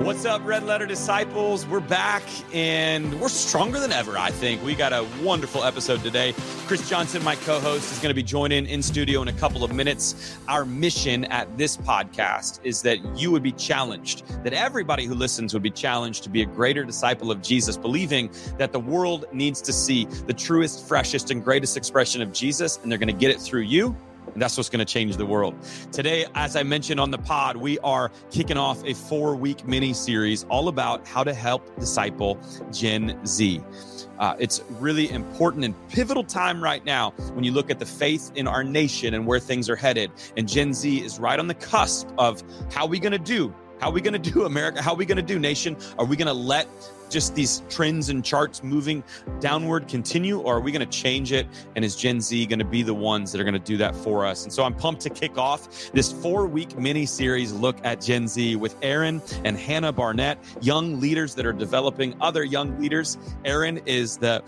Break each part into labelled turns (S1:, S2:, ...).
S1: What's up, Red Letter Disciples? We're back, and we're stronger than ever, I think. We got a wonderful episode today. Chris Johnson, my co-host, is going to be joining in studio in a couple of minutes. Our mission at this podcast is that you would be challenged, that everybody who listens would be challenged to be a greater disciple of Jesus, believing that the world needs to see the truest, freshest, and greatest expression of Jesus, and they're going to get it through you. And that's what's going to change the world. Today, as I mentioned on the pod, we are kicking off a 4-week mini-series all about how to help disciple Gen Z. It's really important and pivotal time right now when you look at the faith in our nation and where things are headed. And Gen Z is right on the cusp of how are we going to do? How are we going to do, America? How are we going to do, nation? Are we going to let just these trends and charts moving downward continue, or are we going to change it? And is Gen Z going to be the ones that are going to do that for us? And so I'm pumped to kick off this 4-week mini-series look at Gen Z with Aaron and Hannah Barnett, young leaders that are developing other young leaders. Aaron is the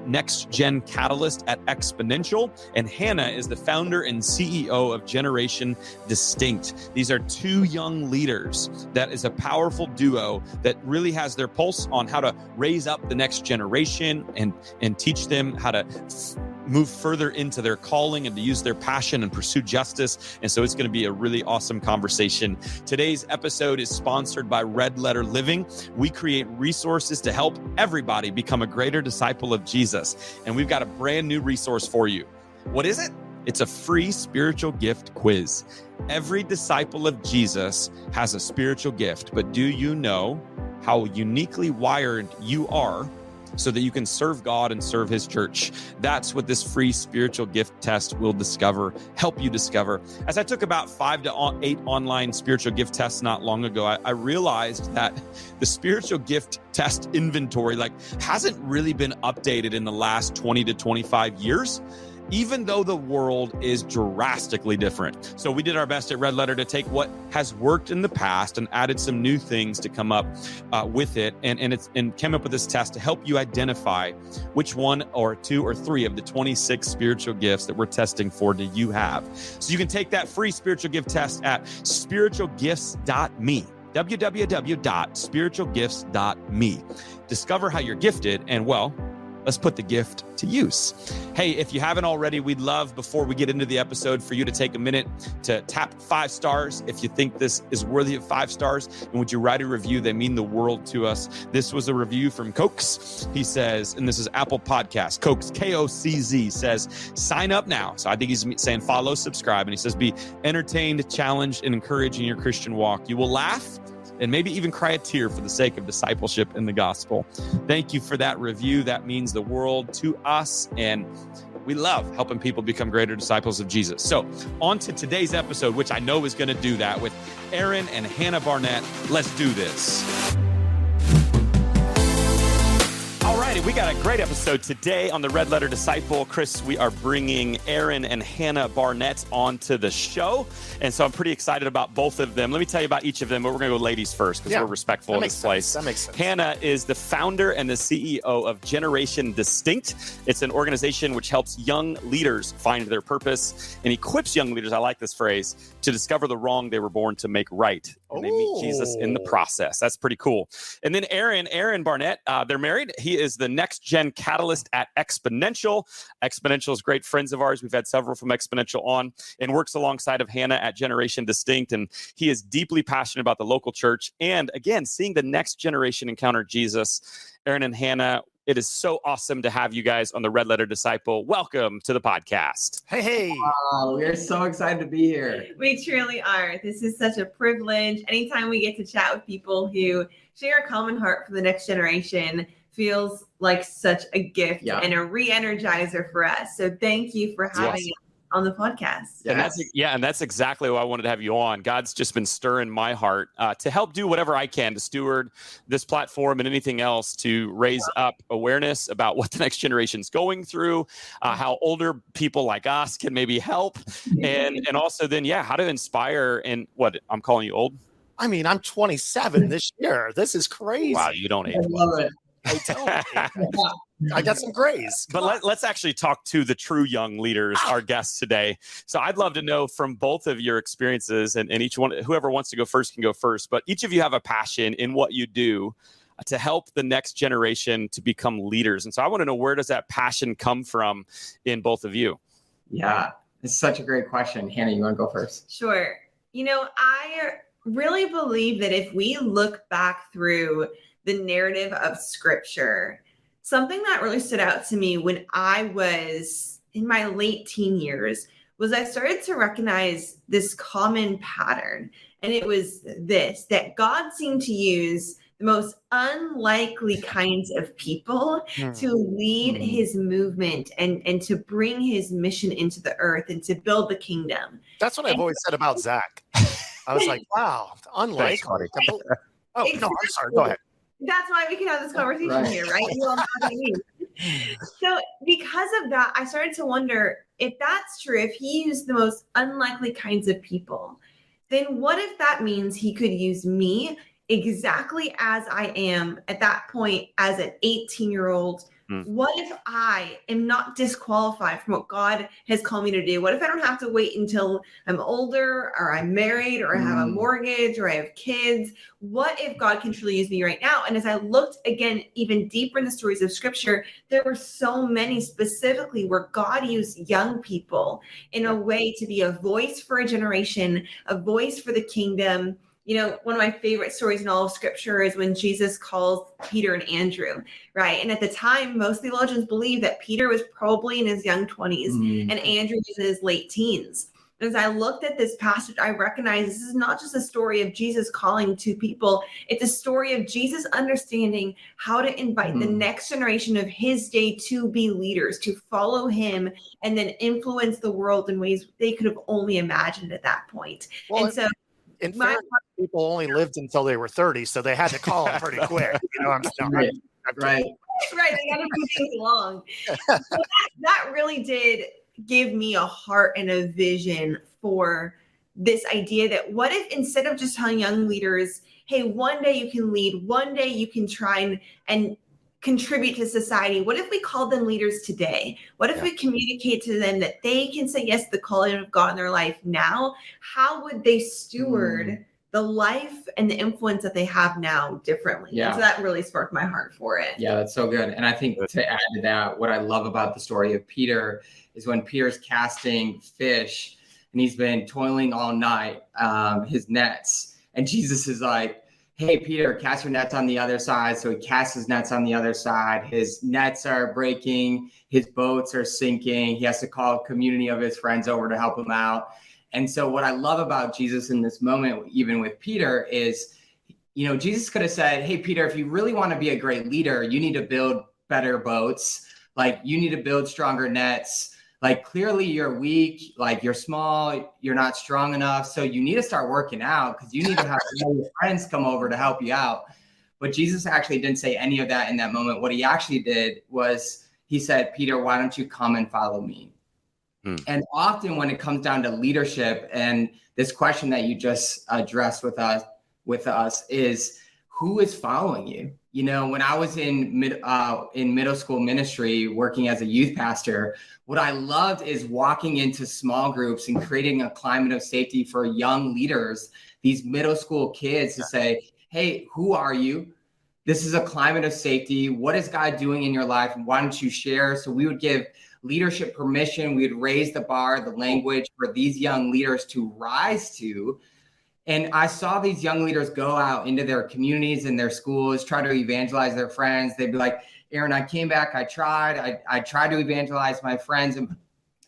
S1: next gen catalyst at Exponential, and Hannah is the founder and CEO of Generation Distinct. These are two young leaders that is a powerful duo that really has their pulse on how to raise up the next generation and teach them how to move further into their calling and to use their passion and pursue justice. And so it's going to be a really awesome conversation. Today's episode is sponsored by Red Letter Living. We create resources to help everybody become a greater disciple of Jesus. And we've got a brand new resource for you. What is it? It's a free spiritual gift quiz. Every disciple of Jesus has a spiritual gift, but do you know how uniquely wired you are so that you can serve God and serve his church? That's what this free spiritual gift test will help you discover. As I took about 5 to 8 online spiritual gift tests not long ago, I realized that the spiritual gift test inventory hasn't really been updated in the last 20 to 25 years. Even though the world is drastically different. So we did our best at Red Letter to take what has worked in the past and added some new things to come up with it. And came up with this test to help you identify which one or 2 or 3 of the 26 spiritual gifts that we're testing for do you have. So you can take that free spiritual gift test at spiritualgifts.me. www.spiritualgifts.me. Discover how you're gifted and, let's put the gift to use. Hey, if you haven't already, we'd love, before we get into the episode, for you to take a minute to tap 5 stars if you think this is worthy of 5 stars. And would you write a review? They mean the world to us. This was a review from Cokes. He says, and this is Apple Podcast, Cokes, K-O-C-Z, says, sign up now. So I think he's saying follow, subscribe. And he says, be entertained, challenged, and encouraged in your Christian walk. You will laugh and maybe even cry a tear for the sake of discipleship in the gospel. Thank you for that review. That means the world to us, and we love helping people become greater disciples of Jesus. So on to today's episode, which I know is going to do that with Aaron and Hannah Barnett. Let's do this. All righty, we got a great episode today on the Red Letter Disciple. Chris, we are bringing Aaron and Hannah Barnett onto the show. And so I'm pretty excited about both of them. Let me tell you about each of them, but we're going to go ladies first because we're respectful in this place.
S2: That makes sense.
S1: Hannah is the founder and the CEO of Generation Distinct. It's an organization which helps young leaders find their purpose and equips young leaders, I like this phrase, to discover the wrong they were born to make right. And they meet Jesus in the process. That's pretty cool. And then Aaron Barnett, they're married. He is the next gen catalyst at Exponential. Exponential is great friends of ours. We've had several from Exponential on, and works alongside of Hannah at Generation Distinct. And he is deeply passionate about the local church. And again, seeing the next generation encounter Jesus. Aaron and Hannah, it is so awesome to have you guys on the Red Letter Disciple. Welcome to the podcast.
S2: Hey.
S3: We are so excited to be here.
S4: We truly are. This is such a privilege. Anytime we get to chat with people who share a common heart for the next generation feels like such a gift and a re-energizer for us. So thank you for having us on the podcast.
S1: Yes. And that's exactly why I wanted to have you on. God's just been stirring my heart to help do whatever I can to steward this platform and anything else to raise up awareness about what the next generation's going through, how older people like us can maybe help, and also then, how to inspire. And what, I'm calling you old?
S2: I mean, I'm 27 this year. This is crazy.
S1: Wow, you don't age.
S3: I love it.
S2: I don't. I got some grays.
S1: But let's actually talk to the true young leaders, our guests today. So I'd love to know from both of your experiences, and each one, whoever wants to go first can go first, but each of you have a passion in what you do to help the next generation to become leaders. And so I want to know, where does that passion come from in both of you?
S3: Yeah, it's such a great question. Hannah, you want to go first?
S4: Sure. I really believe that if we look back through the narrative of Scripture, something that really stood out to me when I was in my late teen years was I started to recognize this common pattern. And it was this, that God seemed to use the most unlikely kinds of people to lead his movement and to bring his mission into the earth and to build the kingdom.
S2: That's what I've always said about Zach. I was like, wow, unlikely. Oh,
S4: exactly.
S2: No, I'm sorry. Go ahead.
S4: That's why we can have this conversation here, right? You all know what I mean. So because of that, I started to wonder, if that's true, if he used the most unlikely kinds of people, then what if that means he could use me exactly as I am at that point as an 18-year-old? What if I am not disqualified from what God has called me to do? What if I don't have to wait until I'm older, or I'm married, or I have a mortgage, or I have kids? What if God can truly use me right now? And as I looked again, even deeper in the stories of Scripture, there were so many specifically where God used young people in a way to be a voice for a generation, a voice for the kingdom. One of my favorite stories in all of Scripture is when Jesus calls Peter and Andrew, right? And at the time, most theologians believe that Peter was probably in his young 20s and Andrew was in his late teens. As I looked at this passage, I recognized this is not just a story of Jesus calling two people. It's a story of Jesus understanding how to invite the next generation of his day to be leaders, to follow him, and then influence the world in ways they could have only imagined at that point.
S2: Well, in fairness, people only lived until they were 30, so they had to call them pretty quick.
S3: Right.
S4: Right. They got to move things along. So that really did give me a heart and a vision for this idea that what if, instead of just telling young leaders, hey, one day you can lead, one day you can try and contribute to society, what if we called them leaders today? What if we communicate to them that they can say yes to the calling of God in their life now? How would they steward the life and the influence that they have now differently?
S3: Yeah.
S4: And so that really sparked my heart for it.
S3: Yeah, that's so good. And I think to add to that, what I love about the story of Peter is when Peter's casting fish and he's been toiling all night, his nets, and Jesus is like, hey, Peter, cast your nets on the other side. So he casts his nets on the other side. His nets are breaking. His boats are sinking. He has to call a community of his friends over to help him out. And so what I love about Jesus in this moment, even with Peter, is, Jesus could have said, hey, Peter, if you really want to be a great leader, you need to build better boats. Like, you need to build stronger nets. Like, clearly you're weak, like you're small, you're not strong enough. So you need to start working out, because you need to have your friends come over to help you out. But Jesus actually didn't say any of that in that moment. What he actually did was he said, Peter, why don't you come and follow me? And often when it comes down to leadership, and this question that you just addressed with us is, who is following you? When I was in middle school ministry, working as a youth pastor, what I loved is walking into small groups and creating a climate of safety for young leaders, these middle school kids, to say, hey, who are you? This is a climate of safety. What is God doing in your life? Why don't you share? So we would give leadership permission. We would raise the bar, the language for these young leaders to rise to. And I saw these young leaders go out into their communities and their schools, try to evangelize their friends. They'd be like, Aaron, I came back, I tried to evangelize my friends in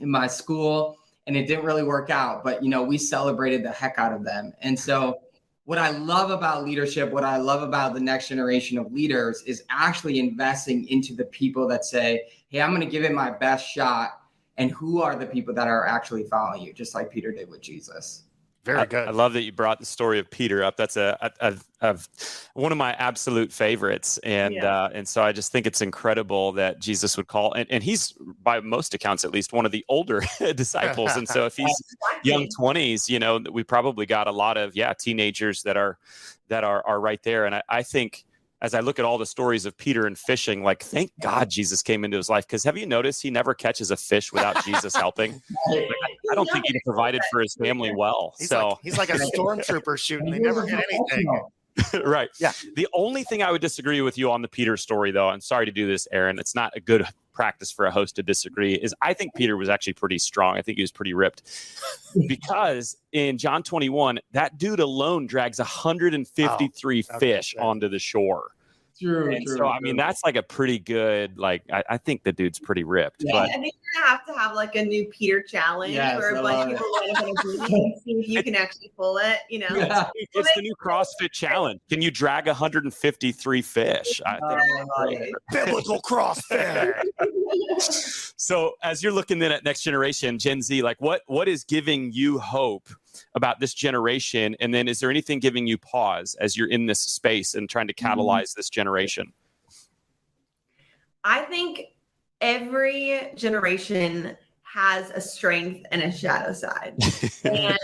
S3: my school, and it didn't really work out. But, we celebrated the heck out of them. And so what I love about leadership, what I love about the next generation of leaders, is actually investing into the people that say, hey, I'm going to give it my best shot. And who are the people that are actually following you, just like Peter did with Jesus.
S2: Very good.
S1: I love that you brought the story of Peter up. That's one of my absolute favorites. And so I just think it's incredible that Jesus would call, and he's, by most accounts, at least, one of the older disciples. And so if he's young 20s, we probably got a lot of, teenagers that are right there. And I think as I look at all the stories of Peter and fishing, like, thank God Jesus came into his life. Because have you noticed he never catches a fish without Jesus helping? Like, I don't think he provided for his family well.
S2: He's like a stormtrooper shooting. They never get anything.
S1: Right.
S2: Yeah.
S1: The only thing I would disagree with you on the Peter story, though, I'm sorry to do this, Aaron, it's not a good practice for a host to disagree, is I think Peter was actually pretty strong. I think he was pretty ripped because in John 21, that dude alone drags 153 fish onto the shore.
S3: True.
S1: So, I mean, that's like a pretty good, like, I think the dude's pretty ripped.
S4: Yeah,
S1: But
S4: I think you're going to have like a new Peter challenge where a bunch of people line up on a booty and see if you can actually pull it, you know?
S1: Yeah. It's the new CrossFit challenge. Can you drag 153 fish?
S2: Biblical CrossFit.
S1: So as you're looking then at next generation, Gen Z, like what is giving you hope about this generation? And then is there anything giving you pause as you're in this space and trying to catalyze this generation?
S4: I think every generation has a strength and a shadow side. And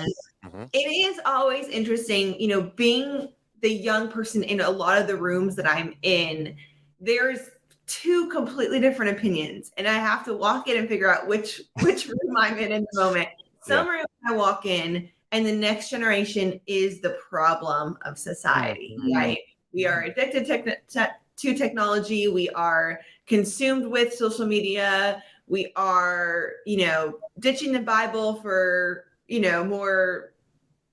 S4: it is always interesting, you know, being the young person in a lot of the rooms that I'm in, there's two completely different opinions. And I have to walk in and figure out which room I'm in the moment. Some rooms I walk in and the next generation is the problem of society, right? We are addicted to technology. We are consumed with social media. We are, you know, ditching the Bible for, you know, more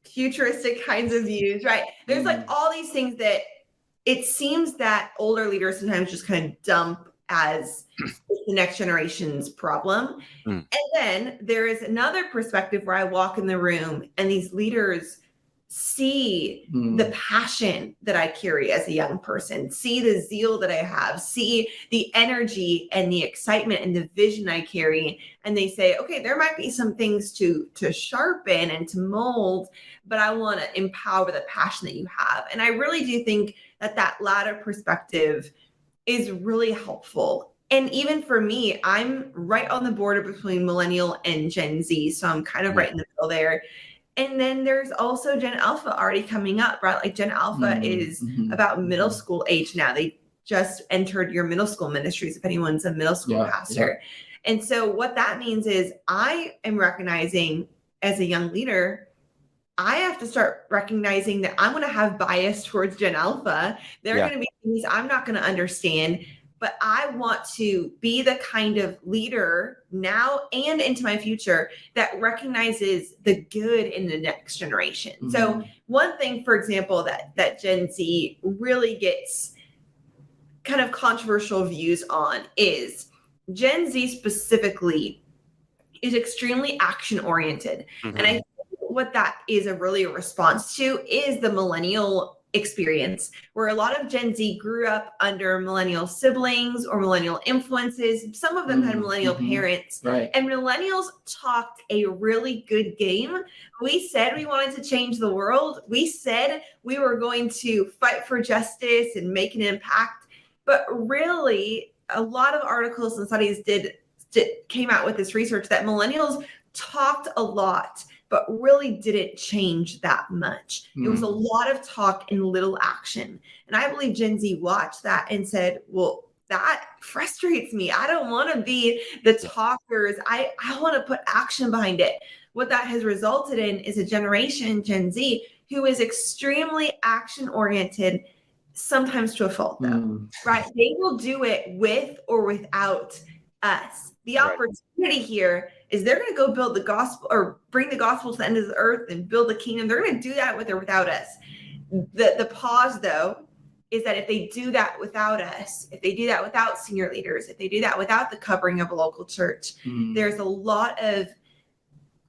S4: futuristic kinds of views, right? There's like all these things that it seems that older leaders sometimes just kind of dump as the next generation's problem. And then there is another perspective where I walk in the room and these leaders see the passion that I carry as a young person, see the zeal that I have, see the energy and the excitement and the vision I carry. And they say, okay, there might be some things to sharpen and to mold, but I want to empower the passion that you have. And I really do think that latter perspective is really helpful. And even for me, I'm right on the border between Millennial and Gen Z. So I'm kind of right in the middle there. And then there's also Gen Alpha already coming up, right? Like Gen Alpha is about middle school age now. They just entered your middle school ministries, if anyone's a middle school pastor. And so what that means is I am recognizing as a young leader, I have to start recognizing that I'm going to have bias towards Gen Alpha. There are going to be things I'm not going to understand, but I want to be the kind of leader now and into my future that recognizes the good in the next generation. So one thing, for example, that Gen Z really gets kind of controversial views on is Gen Z specifically is extremely action oriented. And I think what that is really a response to is the millennial experience, where a lot of Gen Z grew up under millennial siblings or millennial influences. Some of them had millennial parents, and millennials talked a really good game. We said we wanted to change the world. We said we were going to fight for justice and make an impact. But really, a lot of articles and studies came out with this research that millennials talked a lot, but really didn't change that much. It was a lot of talk and little action. And I believe Gen Z watched that and said, well, that frustrates me. I don't want to be the talkers. I want to put action behind it. What that has resulted in is a generation, Gen Z, who is extremely action-oriented, sometimes to a fault, though, right? They will do it with or without us. The opportunity here is they're going to go build the gospel or bring the gospel to the end of the earth and build the kingdom. They're going to do that with or without us. The pause, though, is that if they do that without us, if they do that without senior leaders, if they do that without the covering of a local church, there's a lot of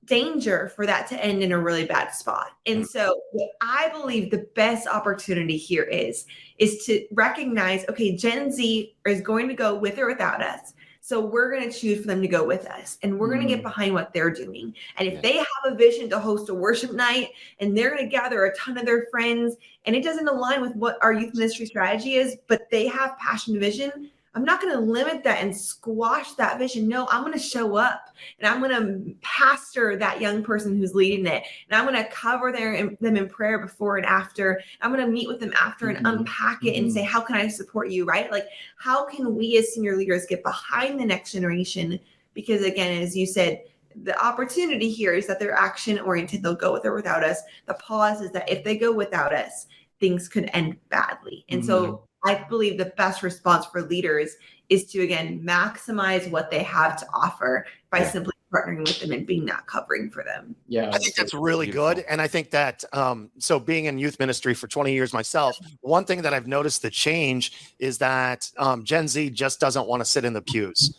S4: danger for that to end in a really bad spot. And so what I believe the best opportunity here is to recognize, okay, Gen Z is going to go with or without us. So we're going to choose for them to go with us, and we're going to get behind what they're doing. And if they have a vision to host a worship night and they're going to gather a ton of their friends and it doesn't align with what our youth ministry strategy is, but they have passion and vision, I'm not going to limit that and squash that vision. No, I'm going to show up and I'm going to pastor that young person who's leading it. And I'm going to cover them in prayer before and after. I'm going to meet with them after and unpack it and say, how can I support you? Right? Like, how can we as senior leaders get behind the next generation? Because again, as you said, the opportunity here is that they're action oriented. They'll go with or without us. The pause is that if they go without us, things could end badly. And so I believe the best response for leaders is to, again, maximize what they have to offer by simply partnering with them and being that covering for them.
S2: Yeah, I think that's really good. And I think that, so being in youth ministry for 20 years myself, one thing that I've noticed the change is that Gen Z just doesn't want to sit in the pews.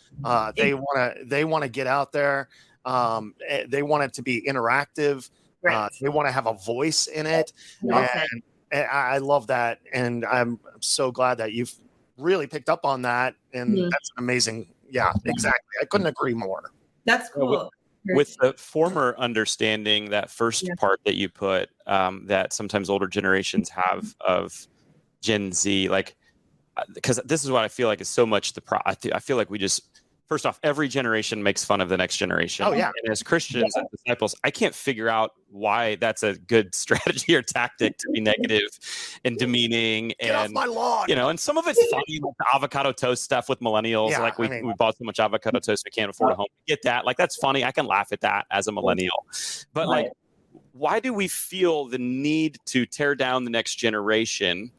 S2: They want to get out there. They want it to be interactive. Right. They want to have a voice in it. And I love that. And I'm so glad that you've really picked up on that. And that's amazing. Yeah, exactly. I couldn't agree more.
S4: That's cool.
S1: With the former understanding, that first part that you put, that sometimes older generations have of Gen Z, like, because this is what I feel like is so much I feel like we just, first off, every generation makes fun of the next generation. Oh, yeah. And as Christians and disciples, I can't figure out why that's a good strategy or tactic to be negative and demeaning.
S2: Get off my lawn.
S1: You know, and some of it's funny, like the avocado toast stuff with millennials. Yeah, like we bought so much avocado toast we can't afford a home. Get that. Like, that's funny. I can laugh at that as a millennial. But like, why do we feel the need to tear down the next generation?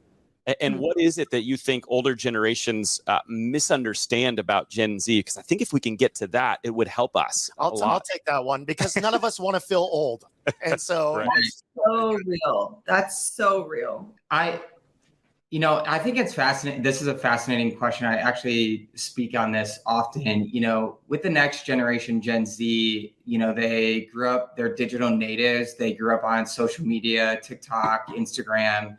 S1: And what is it that you think older generations misunderstand about Gen Z? Because I think if we can get to that, it would help us.
S2: I'll take that one, because none of us want to feel old. And so
S4: that's so real. That's so real.
S3: I think it's fascinating. This is a fascinating question. I actually speak on this often. You know, with the next generation, Gen Z, you know, they grew up, they're digital natives. They grew up on social media, TikTok, Instagram.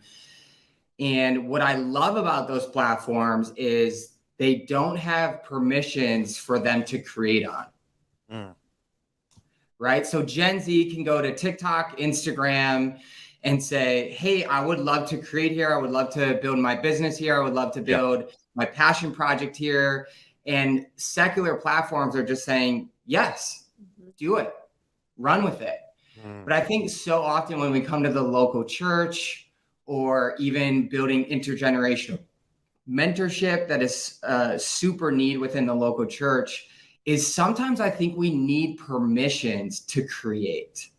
S3: And what I love about those platforms is they don't have permissions for them to create on. Right? So Gen Z can go to TikTok, Instagram, and say, hey, I would love to create here. I would love to build my business here. I would love to build my passion project here. And secular platforms are just saying, yes, do it. Run with it. But I think so often when we come to the local church, or even building intergenerational mentorship that is super need within the local church, is sometimes I think we need permissions to create.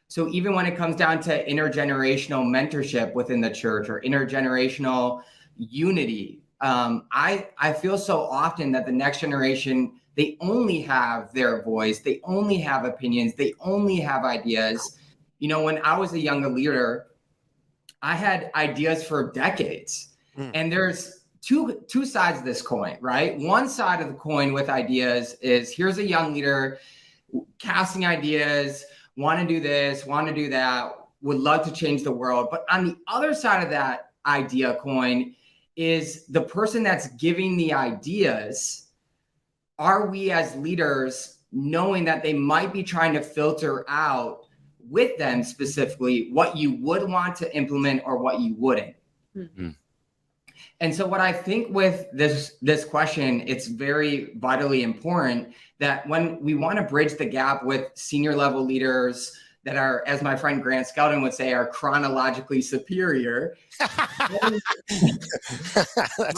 S3: So even when it comes down to intergenerational mentorship within the church or intergenerational unity, I feel so often that the next generation, they only have their voice, they only have opinions, they only have ideas. You know, when I was a younger leader, I had ideas for decades. And there's two sides of this coin, right? One side of the coin with ideas is, here's a young leader casting ideas, want to do this, want to do that, would love to change the world. But on the other side of that idea coin is the person that's giving the ideas. Are we as leaders knowing that they might be trying to filter out with them specifically what you would want to implement or what you wouldn't? And so what I think with this question, it's very vitally important that when we want to bridge the gap with senior level leaders that are, as my friend Grant Skelton would say, are chronologically superior.
S2: That's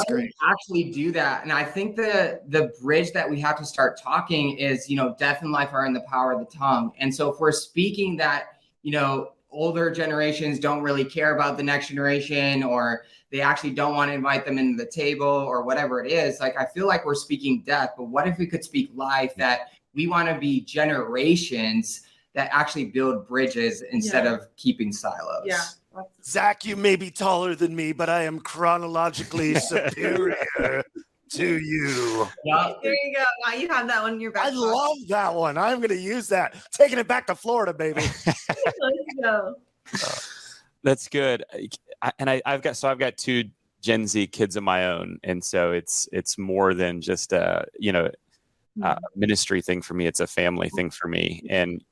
S2: great.
S3: Actually do that. And I think the bridge that we have to start talking is, you know, death and life are in the power of the tongue. And so if we're speaking that, you know, older generations don't really care about the next generation, or they actually don't want to invite them into the table or whatever it is, like, I feel like we're speaking death. But what if we could speak life, that we want to be generations that actually build bridges instead of keeping silos?
S4: Yeah.
S2: Zach, you may be taller than me, but I am chronologically superior to you.
S4: Yeah. There you go. Wow, you have that one in your back.
S2: I love that one. I'm going to use that. Taking it back to Florida, baby.
S4: Let's go.
S1: That's good. I've got two Gen Z kids of my own, and so it's more than just a ministry thing for me. It's a family thing for me, and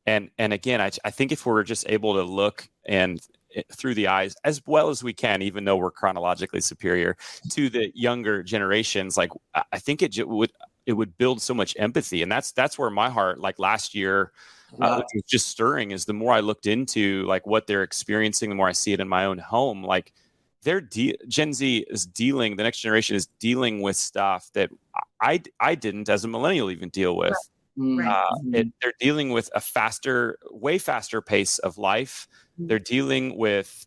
S1: again, I think if we're just able to look and through the eyes as well as we can, even though we're chronologically superior to the younger generations. Like, I think it would build so much empathy. And that's where my heart, like last year, was just stirring, is the more I looked into like what they're experiencing, the more I see it in my own home. Like Gen Z is dealing, the next generation is dealing with stuff that I didn't as a millennial even deal with.
S4: Right.
S1: They're dealing with a way faster pace of life. They're dealing with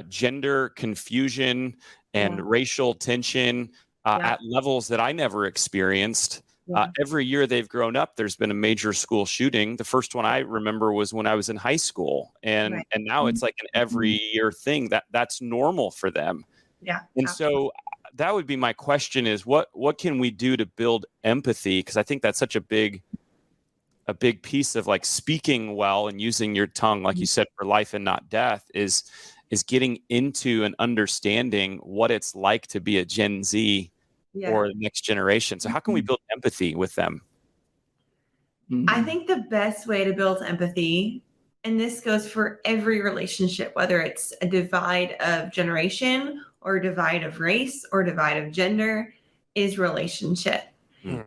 S1: gender confusion and racial tension at levels that I never experienced. Every year they've grown up, there's been a major school shooting. The first one I remember was when I was in high school. And now it's like an every year thing that's normal for them.
S4: Yeah.
S1: And so that would be my question, is what can we do to build empathy? Because I think that's such a big piece of like speaking well and using your tongue, like you said, for life and not death, is getting into and understanding what it's like to be a Gen Z or the next generation. So how can we build empathy with them?
S4: I think the best way to build empathy, and this goes for every relationship, whether it's a divide of generation or a divide of race or a divide of gender, is relationship.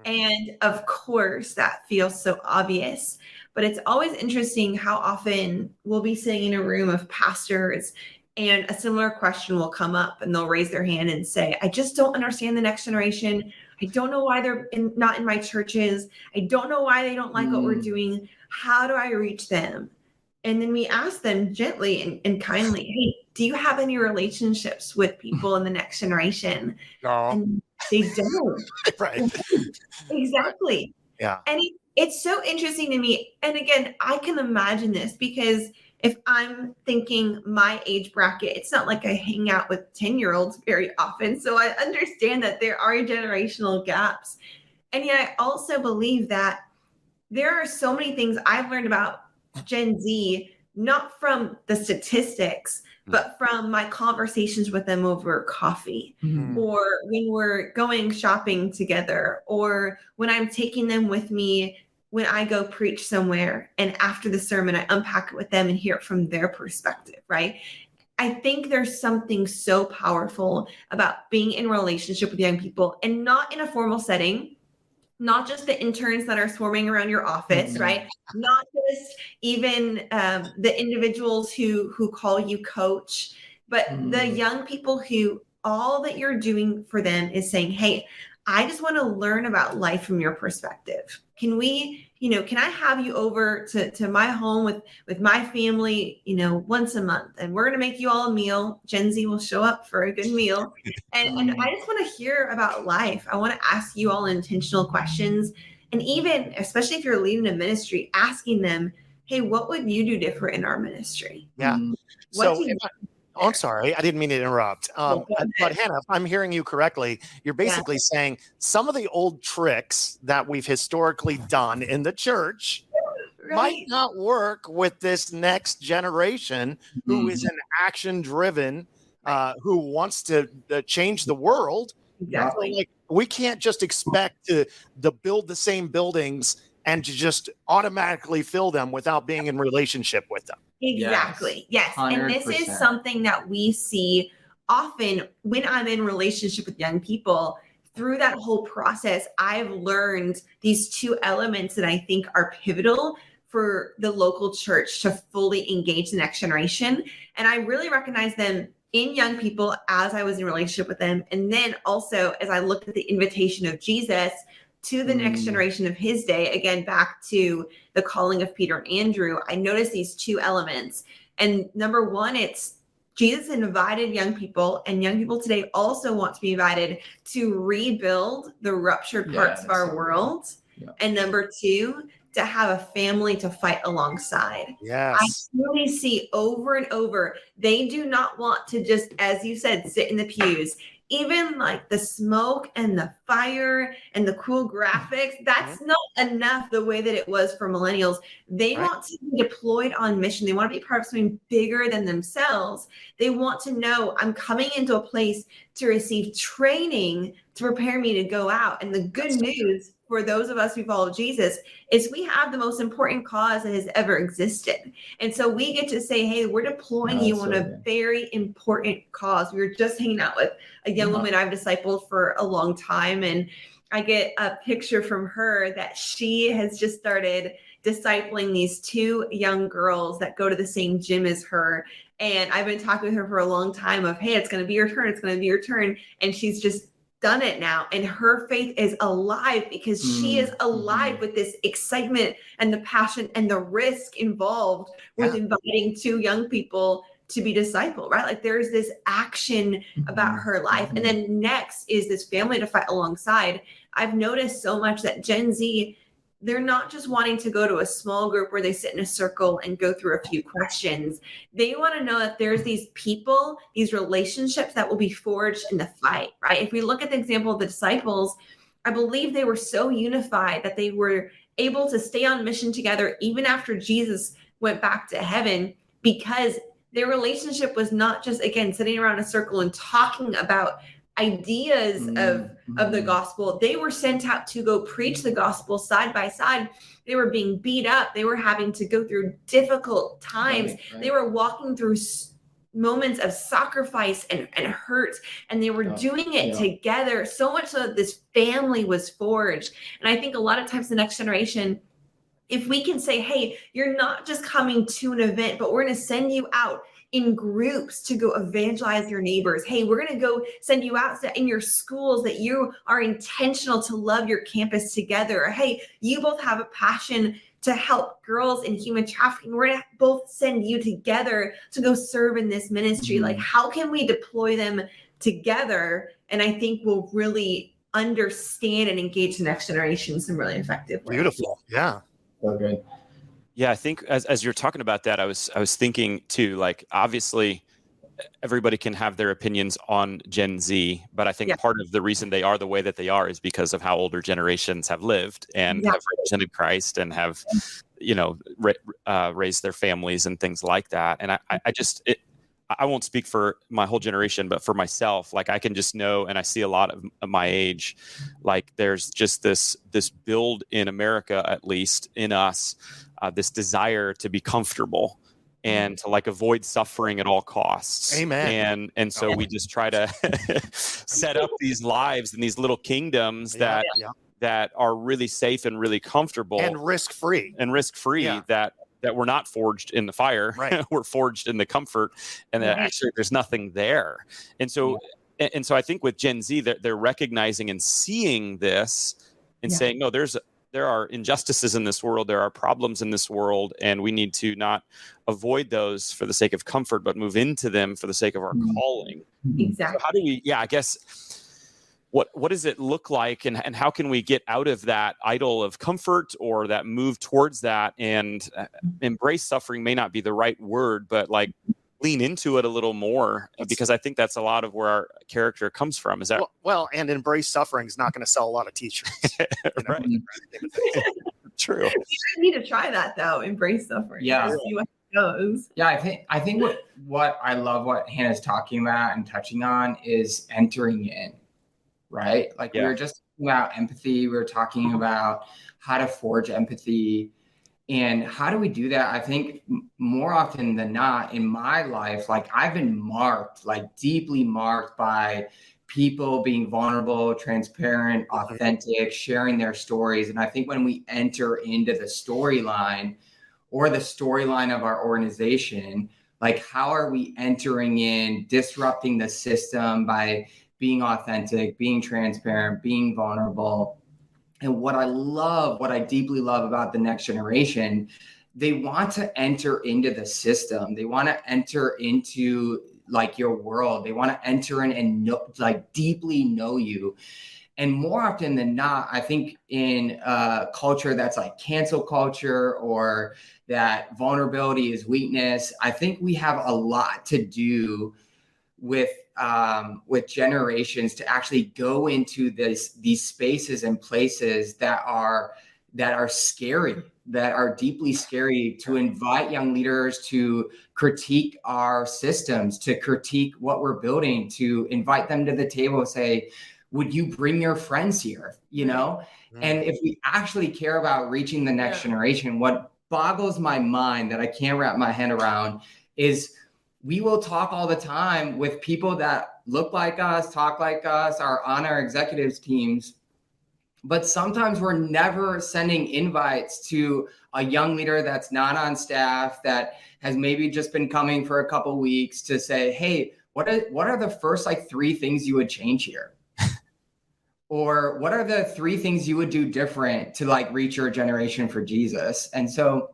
S4: And of course, that feels so obvious, but it's always interesting how often we'll be sitting in a room of pastors and a similar question will come up and they'll raise their hand and say, I just don't understand the next generation. I don't know why they're not in my churches. I don't know why they don't like what we're doing. How do I reach them? And then we ask them gently and kindly, hey, do you have any relationships with people in the next generation?
S2: No.
S4: And they don't.
S2: Right.
S4: Exactly.
S2: Yeah.
S4: And it's so interesting to me. And again, I can imagine this because if I'm thinking my age bracket, it's not like I hang out with 10-year-olds very often. So I understand that there are generational gaps. And yet I also believe that there are so many things I've learned about Gen Z, not from the statistics, but from my conversations with them over coffee, or when we're going shopping together, or when I'm taking them with me when I go preach somewhere, and after the sermon, I unpack it with them and hear it from their perspective, right? I think there's something so powerful about being in relationship with young people, and not in a formal setting, not just the interns that are swarming around your office, right? Not just even the individuals who call you coach, but the young people who all that you're doing for them is saying, hey, I just want to learn about life from your perspective. Can we, can I have you over to my home with my family, once a month, and we're going to make you all a meal. Gen Z will show up for a good meal. And I just want to hear about life. I want to ask you all intentional questions. And even, especially if you're leading a ministry, asking them, hey, what would you do different in our ministry?
S2: Yeah. I'm sorry, I didn't mean to interrupt. But Hannah, if I'm hearing you correctly, you're basically saying some of the old tricks that we've historically done in the church might not work with this next generation who is an action-driven, who wants to change the world.
S4: Exactly.
S2: So, like, we can't just expect to build the same buildings and to just automatically fill them without being in relationship with them.
S4: Exactly. Yes. 100%. And this is something that we see often when I'm in relationship with young people. Through that whole process, I've learned these two elements that I think are pivotal for the local church to fully engage the next generation. And I really recognize them in young people as I was in relationship with them. And then also as I looked at the invitation of Jesus to the next generation of his day, again, back to the calling of Peter and Andrew, I noticed these two elements. And number one, it's Jesus invited young people, and young people today also want to be invited to rebuild the ruptured parts of our world. Yeah. And number two, to have a family to fight alongside.
S2: Yes.
S4: I really see over and over, they do not want to just, as you said, sit in the pews. Even like the smoke and the fire and the cool graphics, that's not enough the way that it was for millennials. They want to be deployed on mission. They want to be part of something bigger than themselves. They want to know I'm coming into a place to receive training to prepare me to go out. And the good news for those of us who follow Jesus is we have the most important cause that has ever existed. And so we get to say, hey, we're deploying you on a very important cause. We were just hanging out with a young woman I've discipled for a long time. And I get a picture from her that she has just started discipling these 2 young girls that go to the same gym as her. And I've been talking with her for a long time of, hey, it's going to be your turn. It's going to be your turn. And she's just done it now. And her faith is alive because she is alive with this excitement and the passion and the risk involved with inviting 2 young people to be discipled, right? Like there's this action about her life. And then next is this family to fight alongside. I've noticed so much that Gen Z, they're not just wanting to go to a small group where they sit in a circle and go through a few questions. They want to know that there's these people, these relationships that will be forged in the fight, right? If we look at the example of the disciples, I believe they were so unified that they were able to stay on mission together even after Jesus went back to heaven, because their relationship was not just, again, sitting around a circle and talking about ideas of the gospel. They were sent out to go preach the gospel side by side. They were being beat up. They were having to go through difficult times. Right. They were walking through moments of sacrifice and hurt, and they were doing it together, so much so that this family was forged. And I think a lot of times the next generation, if we can say, hey, you're not just coming to an event, but we're going to send you out in groups to go evangelize your neighbors. Hey, we're going to go send you out in your schools, that you are intentional to love your campus together. Or, hey, you both have a passion to help girls in human trafficking. We're going to both send you together to go serve in this ministry. Like, how can we deploy them together? And I think we'll really understand and engage the next generation in some really effective ways.
S2: Beautiful. Yeah.
S3: So good.
S1: Yeah, I think as you're talking about that, I was thinking too, like, obviously everybody can have their opinions on Gen Z, but I think part of the reason they are the way that they are is because of how older generations have lived and have represented Christ and have, raised their families and things like that. And I won't speak for my whole generation, but for myself, like I can just know, and I see a lot of my age, like there's just this build in America, at least in us, this desire to be comfortable and to like avoid suffering at all costs.
S2: Amen.
S1: And so we just try to set up these lives and these little kingdoms that are really safe and really comfortable
S2: and risk-free
S1: that we're not forged in the fire.
S2: Right.
S1: We're forged in the comfort, and that actually there's nothing there. And so I think with Gen Z, they're recognizing and seeing this and saying, no, there are injustices in this world. There are problems in this world, and we need to not avoid those for the sake of comfort, but move into them for the sake of our calling.
S4: Exactly.
S1: So how do we, I guess, what does it look like, and how can we get out of that idol of comfort or that move towards that and embrace suffering may not be the right word, but like lean into it a little more, because I think that's a lot of where our character comes from. Is that
S2: and embrace suffering is not going to sell a lot of t-shirts.
S1: Right. True.
S4: You need to try that though. Embrace suffering.
S3: Yeah.
S4: See what it goes.
S3: Yeah, I think what I love what Hannah's talking about and touching on is entering in, right? Like we were just talking about empathy. We were talking about how to forge empathy. And how do we do that? I think more often than not in my life, like I've been marked, like deeply marked by people being vulnerable, transparent, authentic, sharing their stories. And I think when we enter into the storyline or the storyline of our organization, like how are we entering in, disrupting the system by being authentic, being transparent, being vulnerable? And what I deeply love about the next generation, they want to enter into the system. They want to enter into like your world. They want to enter in and deeply know you. And more often than not, I think in a culture that's like cancel culture or that vulnerability is weakness, I think we have a lot to do with generations to actually go into these spaces and places that are scary, that are deeply scary, to invite young leaders to critique our systems, to critique what we're building, to invite them to the table and say, would you bring your friends here? You know? And if we actually care about reaching the next generation, what boggles my mind that I can't wrap my head around is we will talk all the time with people that look like us, talk like us, are on our executives teams. But sometimes we're never sending invites to a young leader that's not on staff, that has maybe just been coming for a couple of weeks, to say, hey, what are the first like 3 things you would change here? Or what are the 3 things you would do different to like reach your generation for Jesus? And so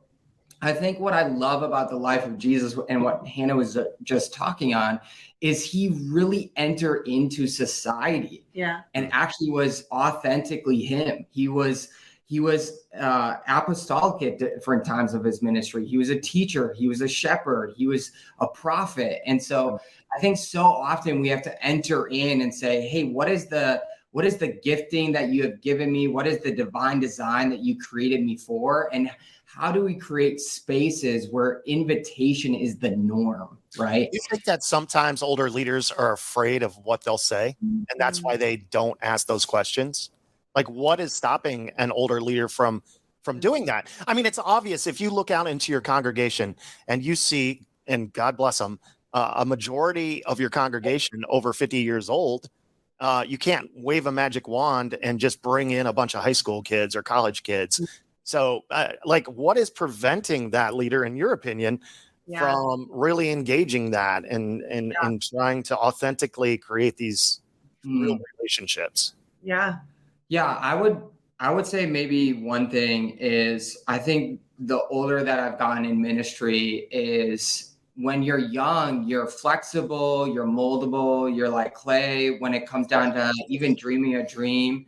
S3: I think what I love about the life of Jesus and what Hannah was just talking on is he really entered into society and actually was authentically him. He was apostolic at different times of his ministry. He was a teacher. He was a shepherd. He was a prophet. And so I think so often we have to enter in and say, hey, what is the gifting that you have given me? What is the divine design that you created me for? And how do we create spaces where invitation is the norm, right?
S2: You think that sometimes older leaders are afraid of what they'll say, and that's why they don't ask those questions? Like, what is stopping an older leader from doing that? I mean, it's obvious if you look out into your congregation and you see, and God bless them, a majority of your congregation over 50 years old. You can't wave a magic wand and just bring in a bunch of high school kids or college kids. So, like, what is preventing that leader, in your opinion, from really engaging that and trying to authentically create these real relationships?
S3: Yeah, I would say maybe one thing is, I think the older that I've gotten in ministry is, when you're young, you're flexible, you're moldable, you're like clay when it comes down to even dreaming a dream.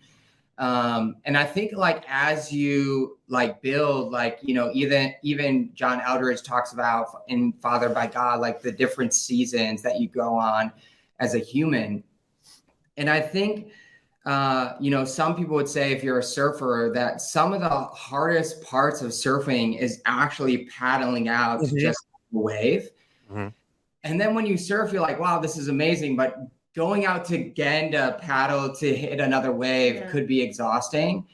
S3: And I think like as you like build, like, you know, even John Eldredge talks about in Fathered by God, like the different seasons that you go on as a human. And I think, you know, some people would say if you're a surfer that some of the hardest parts of surfing is actually paddling out to just a wave. And then when you surf, you're like, wow, this is amazing. But going out to again to paddle to hit another wave could be exhausting.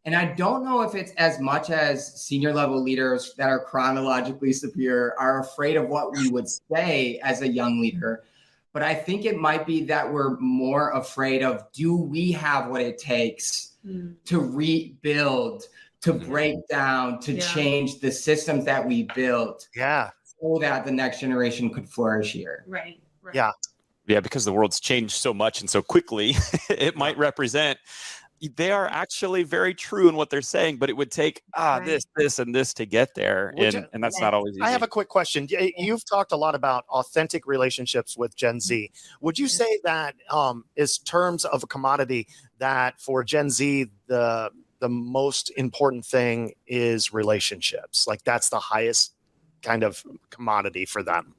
S3: And I don't know if it's as much as senior level leaders that are chronologically superior are afraid of what we would say as a young leader. But I think it might be that we're more afraid of, do we have what it takes to rebuild, to break down, to change the systems that we built? So that the next generation could flourish here.
S4: Right.
S1: Yeah, because the world's changed so much and so quickly, it might represent they are actually very true in what they're saying, but it would take this, and this to get there. And that's not always easy.
S2: I have a quick question. You've talked a lot about authentic relationships with Gen Z. Would you say that is terms of a commodity that for Gen Z, the most important thing is relationships? Like that's the highest kind of commodity for them?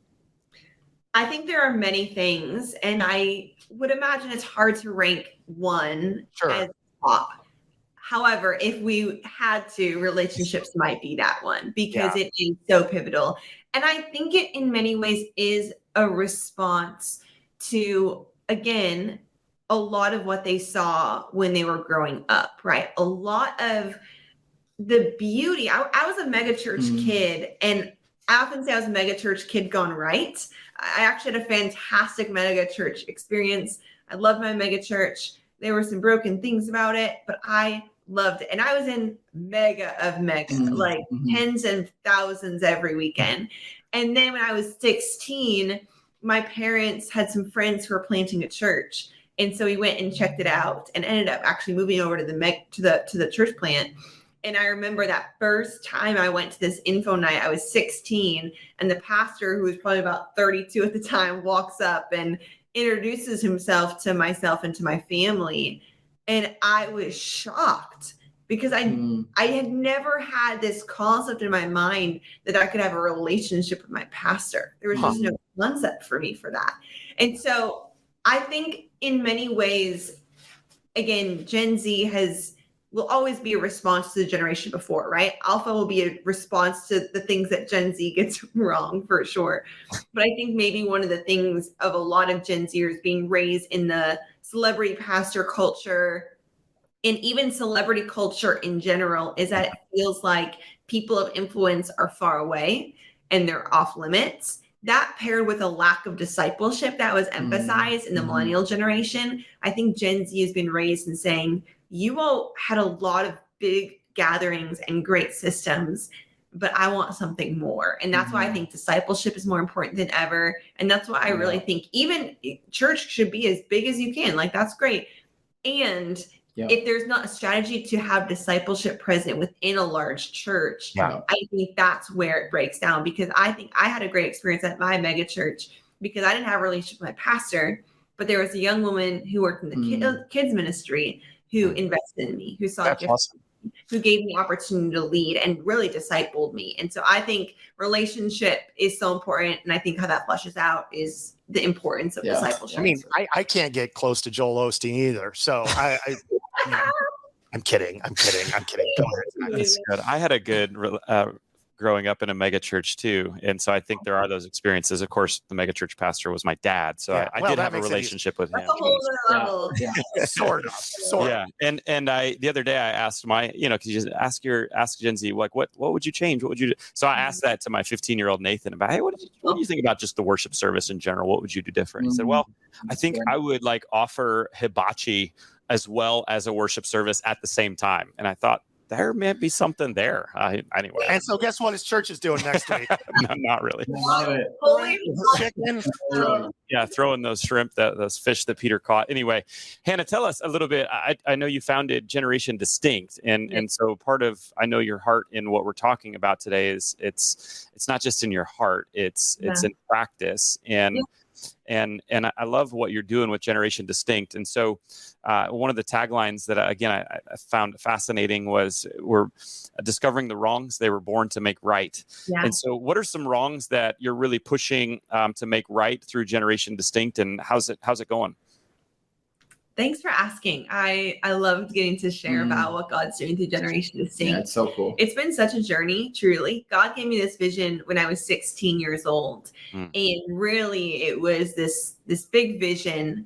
S4: I think there are many things, and I would imagine it's hard to rank one as top. However, if we had to, relationships might be that one because it is so pivotal. And I think it in many ways is a response to, again, a lot of what they saw when they were growing up, right? A lot of the beauty. I was a megachurch kid, and I often say I was a megachurch kid gone right. I actually had a fantastic megachurch experience. I loved my megachurch. There were some broken things about it, but I loved it. And I was in mega, like tens and thousands every weekend. And then when I was 16, my parents had some friends who were planting a church. And so we went and checked it out and ended up actually moving over to the church plant. And I remember that first time I went to this info night, I was 16, and the pastor, who was probably about 32 at the time, walks up and introduces himself to myself and to my family. And I was shocked because I had never had this concept in my mind that I could have a relationship with my pastor. There was just no concept for me for that. And so I think in many ways, again, Gen Z has will always be a response to the generation before, right? Alpha will be a response to the things that Gen Z gets wrong for sure. But I think maybe one of the things of a lot of Gen Zers being raised in the celebrity pastor culture and even celebrity culture in general is that it feels like people of influence are far away and they're off limits. That paired with a lack of discipleship that was emphasized in the millennial generation, I think Gen Z has been raised in saying, you all had a lot of big gatherings and great systems, but I want something more. And that's why I think discipleship is more important than ever. And that's why I really think even church should be as big as you can. Like, that's great. And if there's not a strategy to have discipleship present within a large church, I think that's where it breaks down. Because I think I had a great experience at my mega church because I didn't have a relationship with my pastor, but there was a young woman who worked in the kids ministry who invested in me, who saw a gift, who gave me opportunity to lead and really discipled me. And so I think relationship is so important. And I think how that flushes out is the importance of discipleship.
S2: I mean, I can't get close to Joel Osteen either. So I'm kidding. Go ahead.
S1: That's good. I had a good growing up in a mega church too, and so I think there are those experiences. Of course, the mega church pastor was my dad, so I did have a relationship with him.
S4: That's a whole other level.
S2: Sort of.
S1: Yeah, and I the other day I asked my, because you just ask Gen Z, like, what would you change? What would you do? So I asked that to my 15-year-old Nathan about, hey, what do you think about just the worship service in general? What would you do different? He said, well, I think I would offer hibachi as well as a worship service at the same time. And I thought, there may be something there. Anyway.
S2: And so guess what his church is doing next week?
S1: No, not really.
S3: Love it.
S2: Chicken.
S1: Throwing those shrimp, those fish that Peter caught. Anyway, Hannah, tell us a little bit. I know you founded Generation Distinct. And so part of, I know your heart in what we're talking about today is it's not just in your heart, it's in practice. And I love what you're doing with Generation Distinct. And so one of the taglines that, I found fascinating was, we're discovering the wrongs they were born to make right. Yeah. And so what are some wrongs that you're really pushing to make right through Generation Distinct, and how's it going?
S4: Thanks for asking. I loved getting to share about what God's doing through Generation Distinct.
S3: Yeah, it's so cool.
S4: It's been such a journey, truly. God gave me this vision when I was 16 years old. And really, it was this big vision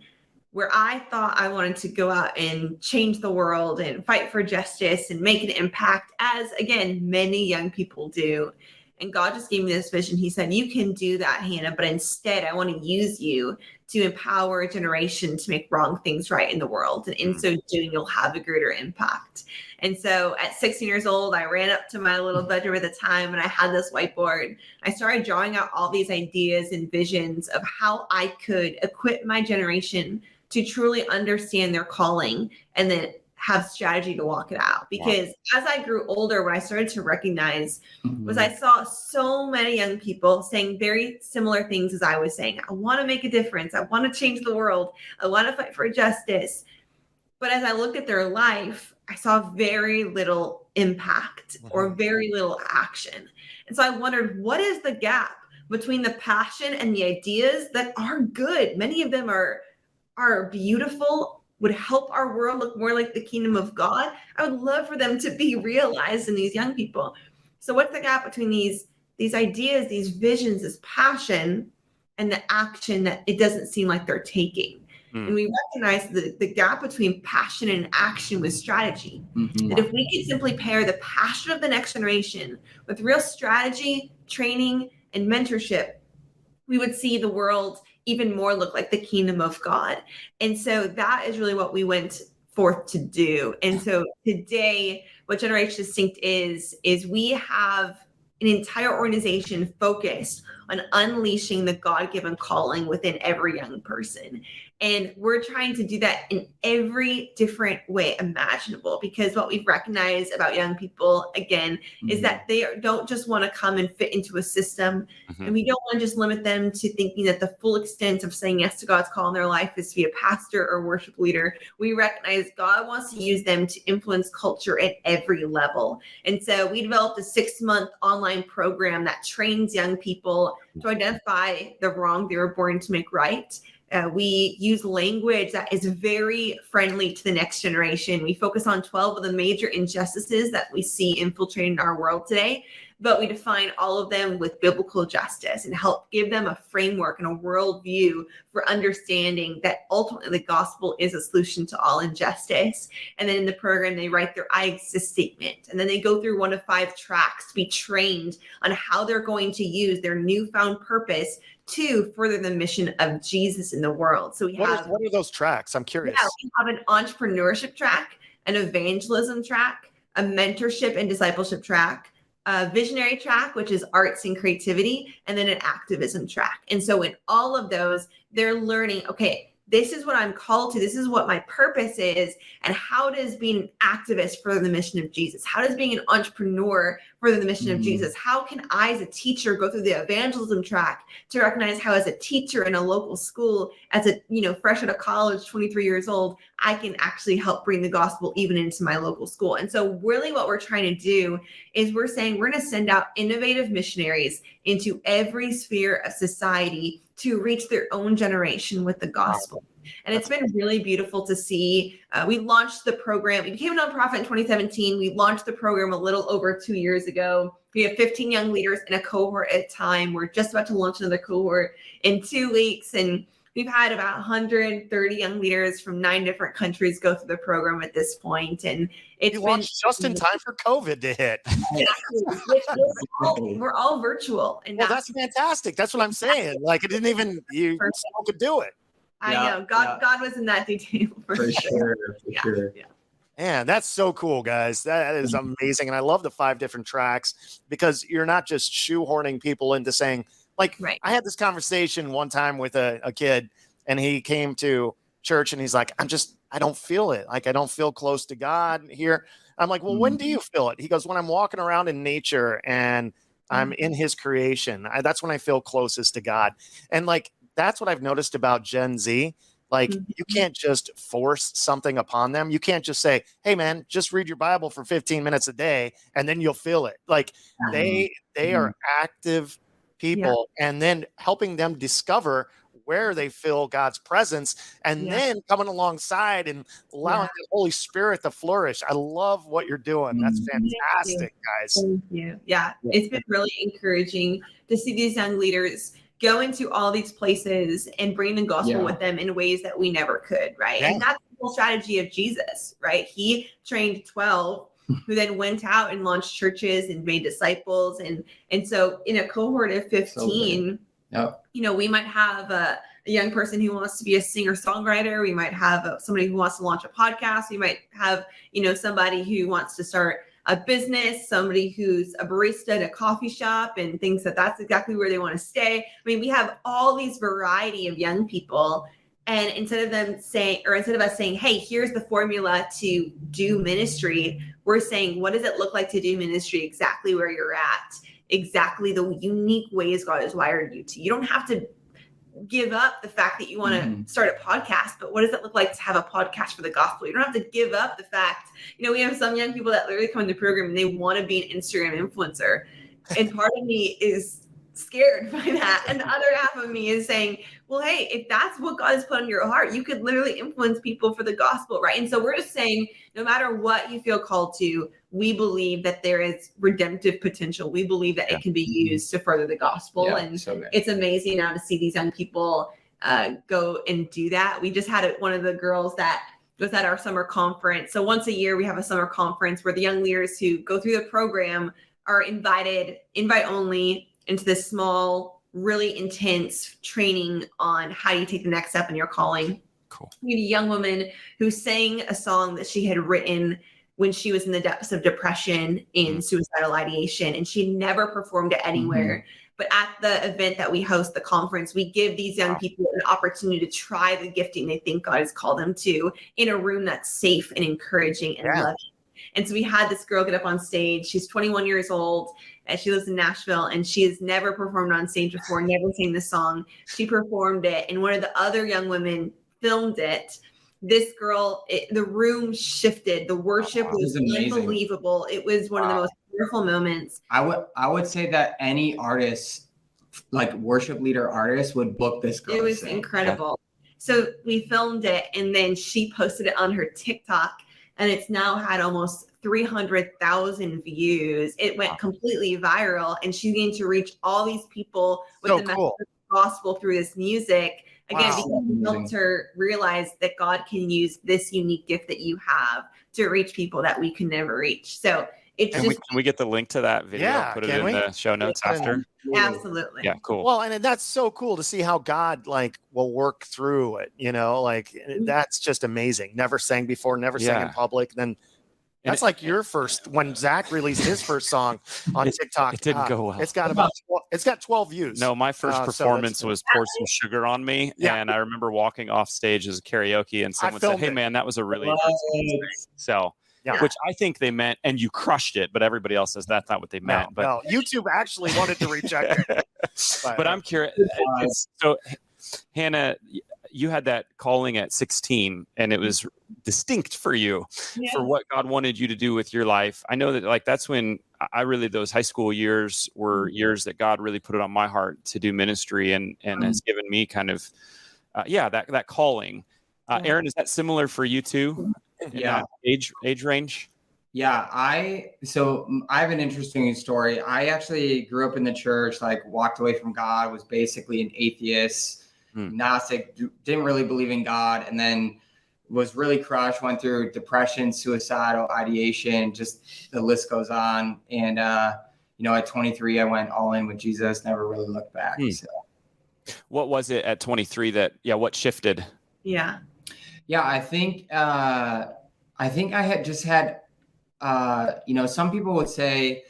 S4: where I thought I wanted to go out and change the world and fight for justice and make an impact, as, again, many young people do. And God just gave me this vision. He said, you can do that, Hannah, but instead I want to use you to empower a generation to make wrong things right in the world. And in so doing, you'll have a greater impact. And so at 16 years old, I ran up to my little bedroom at the time and I had this whiteboard. I started drawing out all these ideas and visions of how I could equip my generation to truly understand their calling and then have strategy to walk it out. Because as I grew older, what I started to recognize was I saw so many young people saying very similar things as I was saying. I want to make a difference. I want to change the world. I want to fight for justice. But as I looked at their life, I saw very little impact or very little action. And so I wondered, what is the gap between the passion and the ideas that are good? Many of them are beautiful, would help our world look more like the kingdom of God. I would love for them to be realized in these young people. So what's the gap between these ideas, these visions, this passion, and the action that it doesn't seem like they're taking? And we recognize the gap between passion and action with strategy. That if we could simply pair the passion of the next generation with real strategy, training, and mentorship, we would see the world even more look like the kingdom of God. And so that is really what we went forth to do. And so today, what Generation Distinct is we have an entire organization focused on unleashing the God-given calling within every young person. And we're trying to do that in every different way imaginable, because what we've recognized about young people, again, is that they don't just want to come and fit into a system. And we don't want to just limit them to thinking that the full extent of saying yes to God's call in their life is to be a pastor or worship leader. We recognize God wants to use them to influence culture at every level. And so we developed a 6-month online program that trains young people to identify the wrong they were born to make right, We use language that is very friendly to the next generation. We focus on 12 of the major injustices that we see infiltrating our world today, but we define all of them with biblical justice and help give them a framework and a worldview for understanding that ultimately the gospel is a solution to all injustice. And then in the program, they write their I exist statement. And then they go through 1 of 5 tracks to be trained on how they're going to use their newfound purpose to further the mission of Jesus in the world. So what
S2: are those tracks? I'm curious.
S4: Yeah, we have an entrepreneurship track, an evangelism track, a mentorship and discipleship track, a visionary track, which is arts and creativity, and then an activism track. And so in all of those, they're learning, okay, this is what I'm called to. This is what my purpose is. And how does being an activist further the mission of Jesus? How does being an entrepreneur further the mission of Jesus? How can I, as a teacher, go through the evangelism track to recognize how, as a teacher in a local school, as a, fresh out of college, 23 years old, I can actually help bring the gospel even into my local school. And so really what we're trying to do is we're saying we're going to send out innovative missionaries into every sphere of society to reach their own generation with the gospel. And it's been really beautiful to see. We launched the program. We became a nonprofit in 2017. We launched the program a little over 2 years ago. We have 15 young leaders in a cohort at a time. We're just about to launch another cohort in 2 weeks. And we've had about 130 young leaders from 9 different countries go through the program at this point. And it's
S2: launched just in time for COVID to hit.
S4: We're all virtual. And
S2: that's fantastic. That's what I'm saying. Like, it didn't even, you could do it.
S4: I know. God was in that detail for
S3: sure.
S4: Yeah.
S2: Man, that's so cool, guys. That is amazing. And I love the 5 different tracks because you're not just shoehorning people into saying, I had this conversation one time with a kid, and he came to church and he's like, I don't feel it. Like, I don't feel close to God here. I'm like, well, when do you feel it? He goes, when I'm walking around in nature and I'm in his creation, that's when I feel closest to God. And that's what I've noticed about Gen Z. You can't just force something upon them. You can't just say, hey man, just read your Bible for 15 minutes a day and then you'll feel it. They are active people, and then helping them discover where they feel God's presence, and then coming alongside and allowing the Holy Spirit to flourish. I love what you're doing. That's fantastic, guys.
S4: Thank you. Yeah, it's been really encouraging to see these young leaders go into all these places and bring the gospel with them in ways that we never could, right? And that's the whole strategy of Jesus, right? He trained 12 who then went out and launched churches and made disciples. And so in a cohort of 15, we might have a young person who wants to be a singer-songwriter. We might have somebody who wants to launch a podcast. We might have, somebody who wants to start a business, somebody who's a barista at a coffee shop and thinks that that's exactly where they want to stay. I mean, we have all these variety of young people. And instead of us saying, hey, here's the formula to do ministry, we're saying, what does it look like to do ministry exactly where you're at? Exactly the unique ways God has wired you to. You don't have to give up the fact that you want to start a podcast, but what does it look like to have a podcast for the gospel? You don't have to give up the fact, we have some young people that literally come in the program and they want to be an Instagram influencer. And part of me is scared by that. And the other half of me is saying, well, hey, if that's what God has put on your heart, you could literally influence people for the gospel, right? And so we're just saying, no matter what you feel called to, we believe that there is redemptive potential. We believe that it can be used to further the gospel. It's amazing now to see these young people go and do that. We just had one of the girls that was at our summer conference. So once a year, we have a summer conference where the young leaders who go through the program are invite only, into this small, really intense training on how you take the next step in your calling.
S1: Cool.
S4: We had a young woman who sang a song that she had written when she was in the depths of depression and suicidal ideation, and she never performed it anywhere. But at the event that we host, the conference, we give these young people an opportunity to try the gifting they think God has called them to in a room that's safe and encouraging and loving. And so we had this girl get up on stage. She's 21 years old and she lives in Nashville, and she has never performed on stage before, never sang the song. She performed it, and one of the other young women filmed it. This girl, the room shifted. The worship was unbelievable. It was one of the most beautiful moments.
S3: I would say that any artist, like worship leader artist, would book this girl.
S4: It was incredible. So we filmed it, and then she posted it on her TikTok, and it's now had almost 300,000 views. It went completely viral, and she's going to reach all these people with the message of the gospel through this music. Again, because it helped her realize that God can use this unique gift that you have to reach people that we can never reach. So it's
S1: can we get the link to that video?
S2: Yeah,
S1: put it in the show notes after.
S4: Absolutely.
S1: Yeah, cool.
S2: Well, and that's so cool to see how God will work through it. That's just amazing. Never sang before, never sang in public. Then that's your first, when Zach released his first song on TikTok.
S1: It didn't go well.
S2: It's got 12 views.
S1: No, my first performance was Pour Some Sugar on Me. Yeah. And I remember walking off stage as a karaoke, and someone said, "Hey man, that was a really good." So, which I think they meant, and you crushed it, but everybody else says that's not what they meant.
S2: No, YouTube actually wanted to reject it.
S1: But I'm curious. So, Hannah, you had that calling at 16, and it was distinct for you for what God wanted you to do with your life. I know that that's when those high school years were years that God really put it on my heart to do ministry, and has given me kind of, that calling. Aaron, is that similar for you too?
S3: Yeah.
S1: Age range?
S3: Yeah, I have an interesting story. I actually grew up in the church, walked away from God, was basically an atheist, agnostic, didn't really believe in God, and then was really crushed, went through depression, suicidal ideation, just the list goes on. And, at 23, I went all in with Jesus, never really looked back. So.
S1: What was it at 23 what shifted?
S4: Yeah.
S3: Yeah, I think I had just had, some people would say,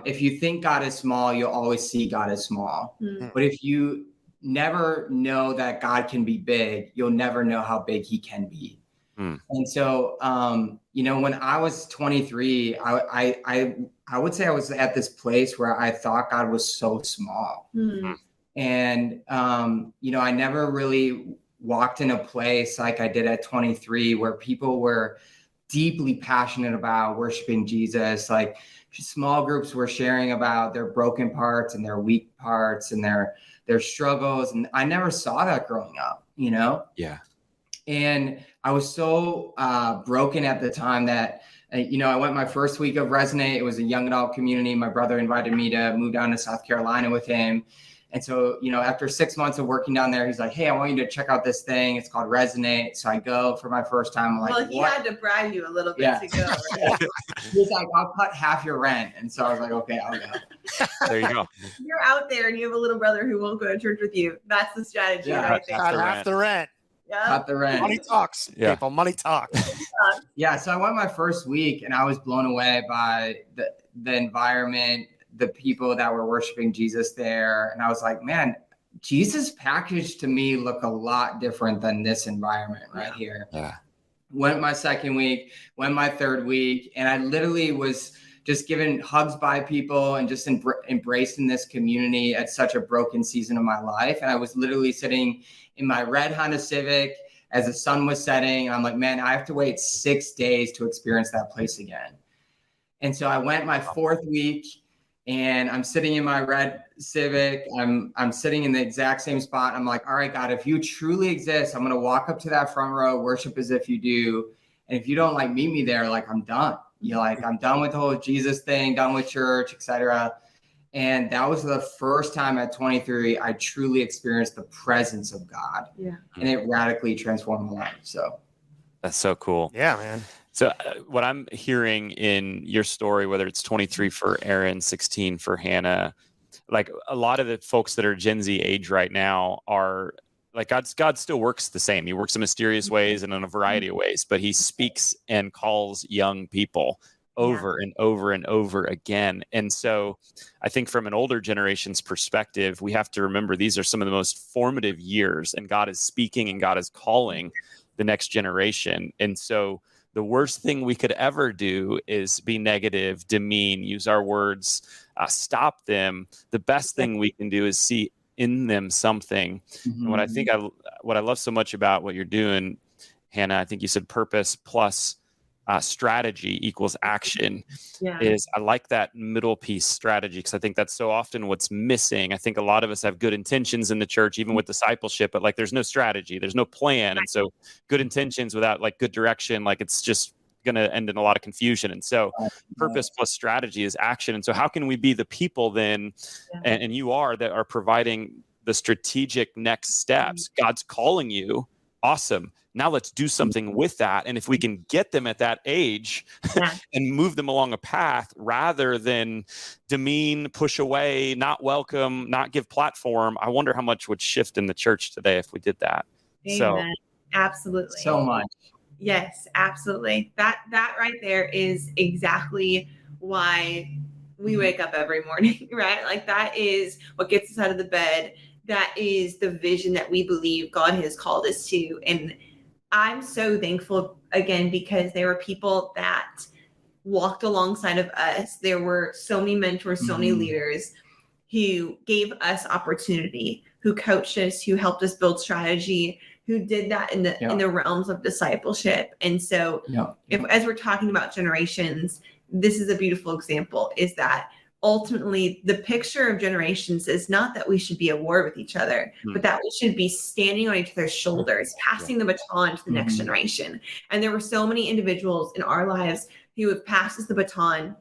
S3: if you think God is small, you'll always see God as small. Mm-hmm. But if you never know that God can be big, you'll never know how big he can be. Mm. And so, when I was 23, I would say I was at this place where I thought God was so small. Mm-hmm. And, I never really walked in a place like I did at 23 where people were deeply passionate about worshiping Jesus. Like small groups were sharing about their broken parts and their weak parts and their struggles. And I never saw that growing up, Yeah. And I was so broken at the time that, I went my first week of Resonate. It was a young adult community. My brother invited me to move down to South Carolina with him. And so, after 6 months of working down there, he's like, "Hey, I want you to check out this thing. It's called Resonate." So I go for my first time. I'm like,
S4: well, he had to bribe you a little bit to go. Right?
S3: He's like, "I'll cut half your rent." And so I was like, "Okay, I'll go."
S1: There you go.
S4: You're out there and you have a little brother who won't go to church with you. That's the strategy.
S2: Yeah,
S4: right there.
S2: Half the rent.
S4: Yeah.
S3: Cut the rent.
S2: Money talks, people. Money talks.
S3: Yeah. So I went my first week and I was blown away by the environment, the people that were worshiping Jesus there. And I was like, man, Jesus packaged to me look a lot different than this environment right here. Yeah. Went my second week, went my third week, and I literally was just given hugs by people and just embracing this community at such a broken season of my life. And I was literally sitting in my red Honda Civic as the sun was setting. And I'm like, man, I have to wait 6 days to experience that place again. And so I went my fourth week, and I'm sitting in my red Civic. I'm sitting in the exact same spot. I'm like, all right, God, if you truly exist, I'm going to walk up to that front row, worship as if you do. And if you don't meet me there, I'm done. I'm done with the whole Jesus thing, done with church, etc. And that was the first time at 23, I truly experienced the presence of God. Yeah. And it radically transformed my life. So
S1: that's so cool.
S2: Yeah, man.
S1: So what I'm hearing in your story, whether it's 23 for Aaron, 16 for Hannah, a lot of the folks that are Gen Z age right now are God still works the same. He works in mysterious ways and in a variety of ways, but he speaks and calls young people over and over and over again. And so I think from an older generation's perspective, we have to remember these are some of the most formative years, and God is speaking and God is calling the next generation. And so the worst thing we could ever do is be negative, demean, use our words, stop them. The best thing we can do is see in them something. Mm-hmm. And what I love so much about what you're doing, Hannah, I think you said purpose plus strategy equals action.
S4: Yeah.
S1: Is I like that middle piece, strategy, because I think that's so often what's missing. I think a lot of us have good intentions in the church, even with discipleship, but like there's no strategy, there's no plan. And so good intentions without like good direction, like it's just going to end in a lot of confusion. And so purpose plus strategy is action. And so how can we be the people then, and you are, that are providing the strategic next steps? God's calling you. Awesome. Now let's do something with that. And if we can get them at that age and move them along a path rather than demean, push away, not welcome, not give platform, I wonder how much would shift in the church today if we did that.
S4: Amen.
S1: So
S4: absolutely.
S3: So much.
S4: Yes, absolutely. That right there is exactly why we wake up every morning, right? Like that is what gets us out of the bed. That is the vision that we believe God has called us to. And I'm so thankful again, because there were people that walked alongside of us. There were so many mentors, so many leaders who gave us opportunity, who coached us, who helped us build strategy, who did that in the realms of discipleship. And so as we're talking about generations, this is a beautiful example, is that ultimately the picture of generations is not that we should be at war with each other, but that we should be standing on each other's shoulders, passing the baton to the next generation. And there were so many individuals in our lives who have passed us the baton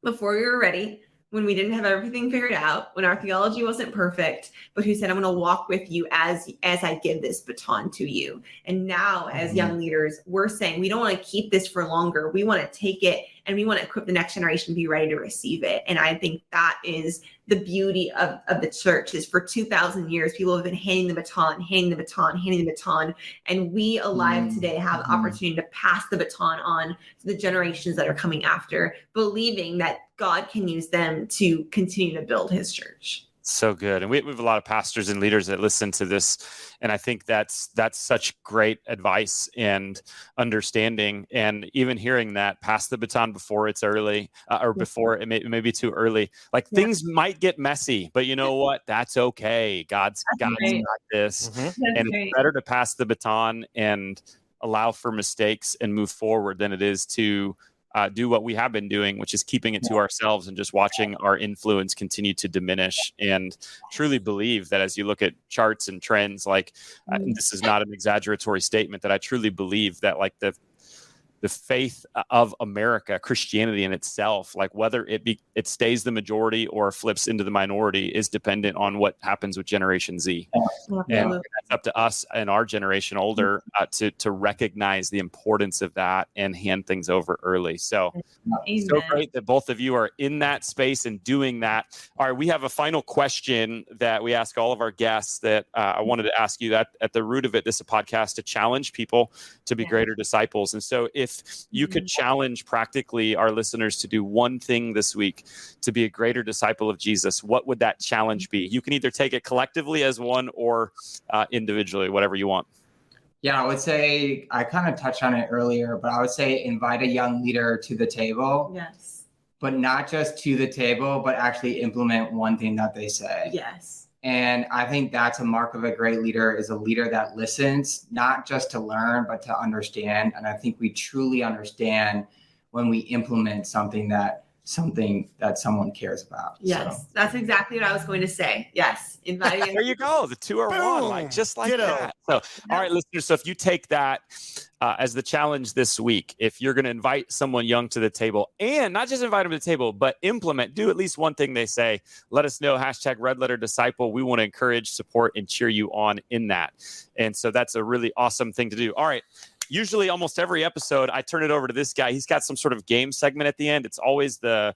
S4: before we were ready, when we didn't have everything figured out, when our theology wasn't perfect, but who said, I'm going to walk with you as I give this baton to you. And now as young leaders, we're saying we don't want to keep this for longer. We want to take it and we want to equip the next generation to be ready to receive it. And I think that is the beauty of the church, is for 2,000 years, people have been handing the baton. And we alive today have the opportunity to pass the baton on to the generations that are coming after, believing that God can use them to continue to build his church.
S1: So good. And we have a lot of pastors and leaders that listen to this. And I think that's such great advice and understanding. And even hearing that, pass the baton before it's early, or before it may be too early. Like things might get messy, but you know what? That's okay. God's got this. And it's better to pass the baton and allow for mistakes and move forward than it is to do what we have been doing, which is keeping it to ourselves and just watching our influence continue to diminish. And truly believe that as you look at charts and trends, like this is not an exaggeratory statement, that I truly believe that like the faith of America, Christianity in itself, like whether it stays the majority or flips into the minority, is dependent on what happens with Generation Z. And that's up to us and our generation older to recognize the importance of that and hand things over early. So, so great that both of you are in that space and doing that. All right, we have a final question that we ask all of our guests that I wanted to ask you. That at the root of it, this is a podcast to challenge people to be greater disciples. And so if you could challenge practically our listeners to do one thing this week to be a greater disciple of Jesus, what would that challenge be? You can either take it collectively as one or individually, whatever you want.
S3: Yeah, I would say, I kind of touched on it earlier, but I would say invite a young leader to the table.
S4: Yes.
S3: But not just to the table, but actually implement one thing that they say.
S4: Yes.
S3: And I think that's a mark of a great leader, is a leader that listens, not just to learn, but to understand. And I think we truly understand when we implement something that someone cares about.
S4: Yes, so. That's exactly what I was going to say. Yes.
S1: There you go. The two are one, like just like that. So, all right, listeners. So if you take that as the challenge this week, if you're going to invite someone young to the table, and not just invite them to the table, but do at least one thing they say, let us know, #RedLetterDisciple. We want to encourage, support, and cheer you on in that. And so that's a really awesome thing to do. All right. Usually almost every episode, I turn it over to this guy. He's got some sort of game segment at the end. It's always the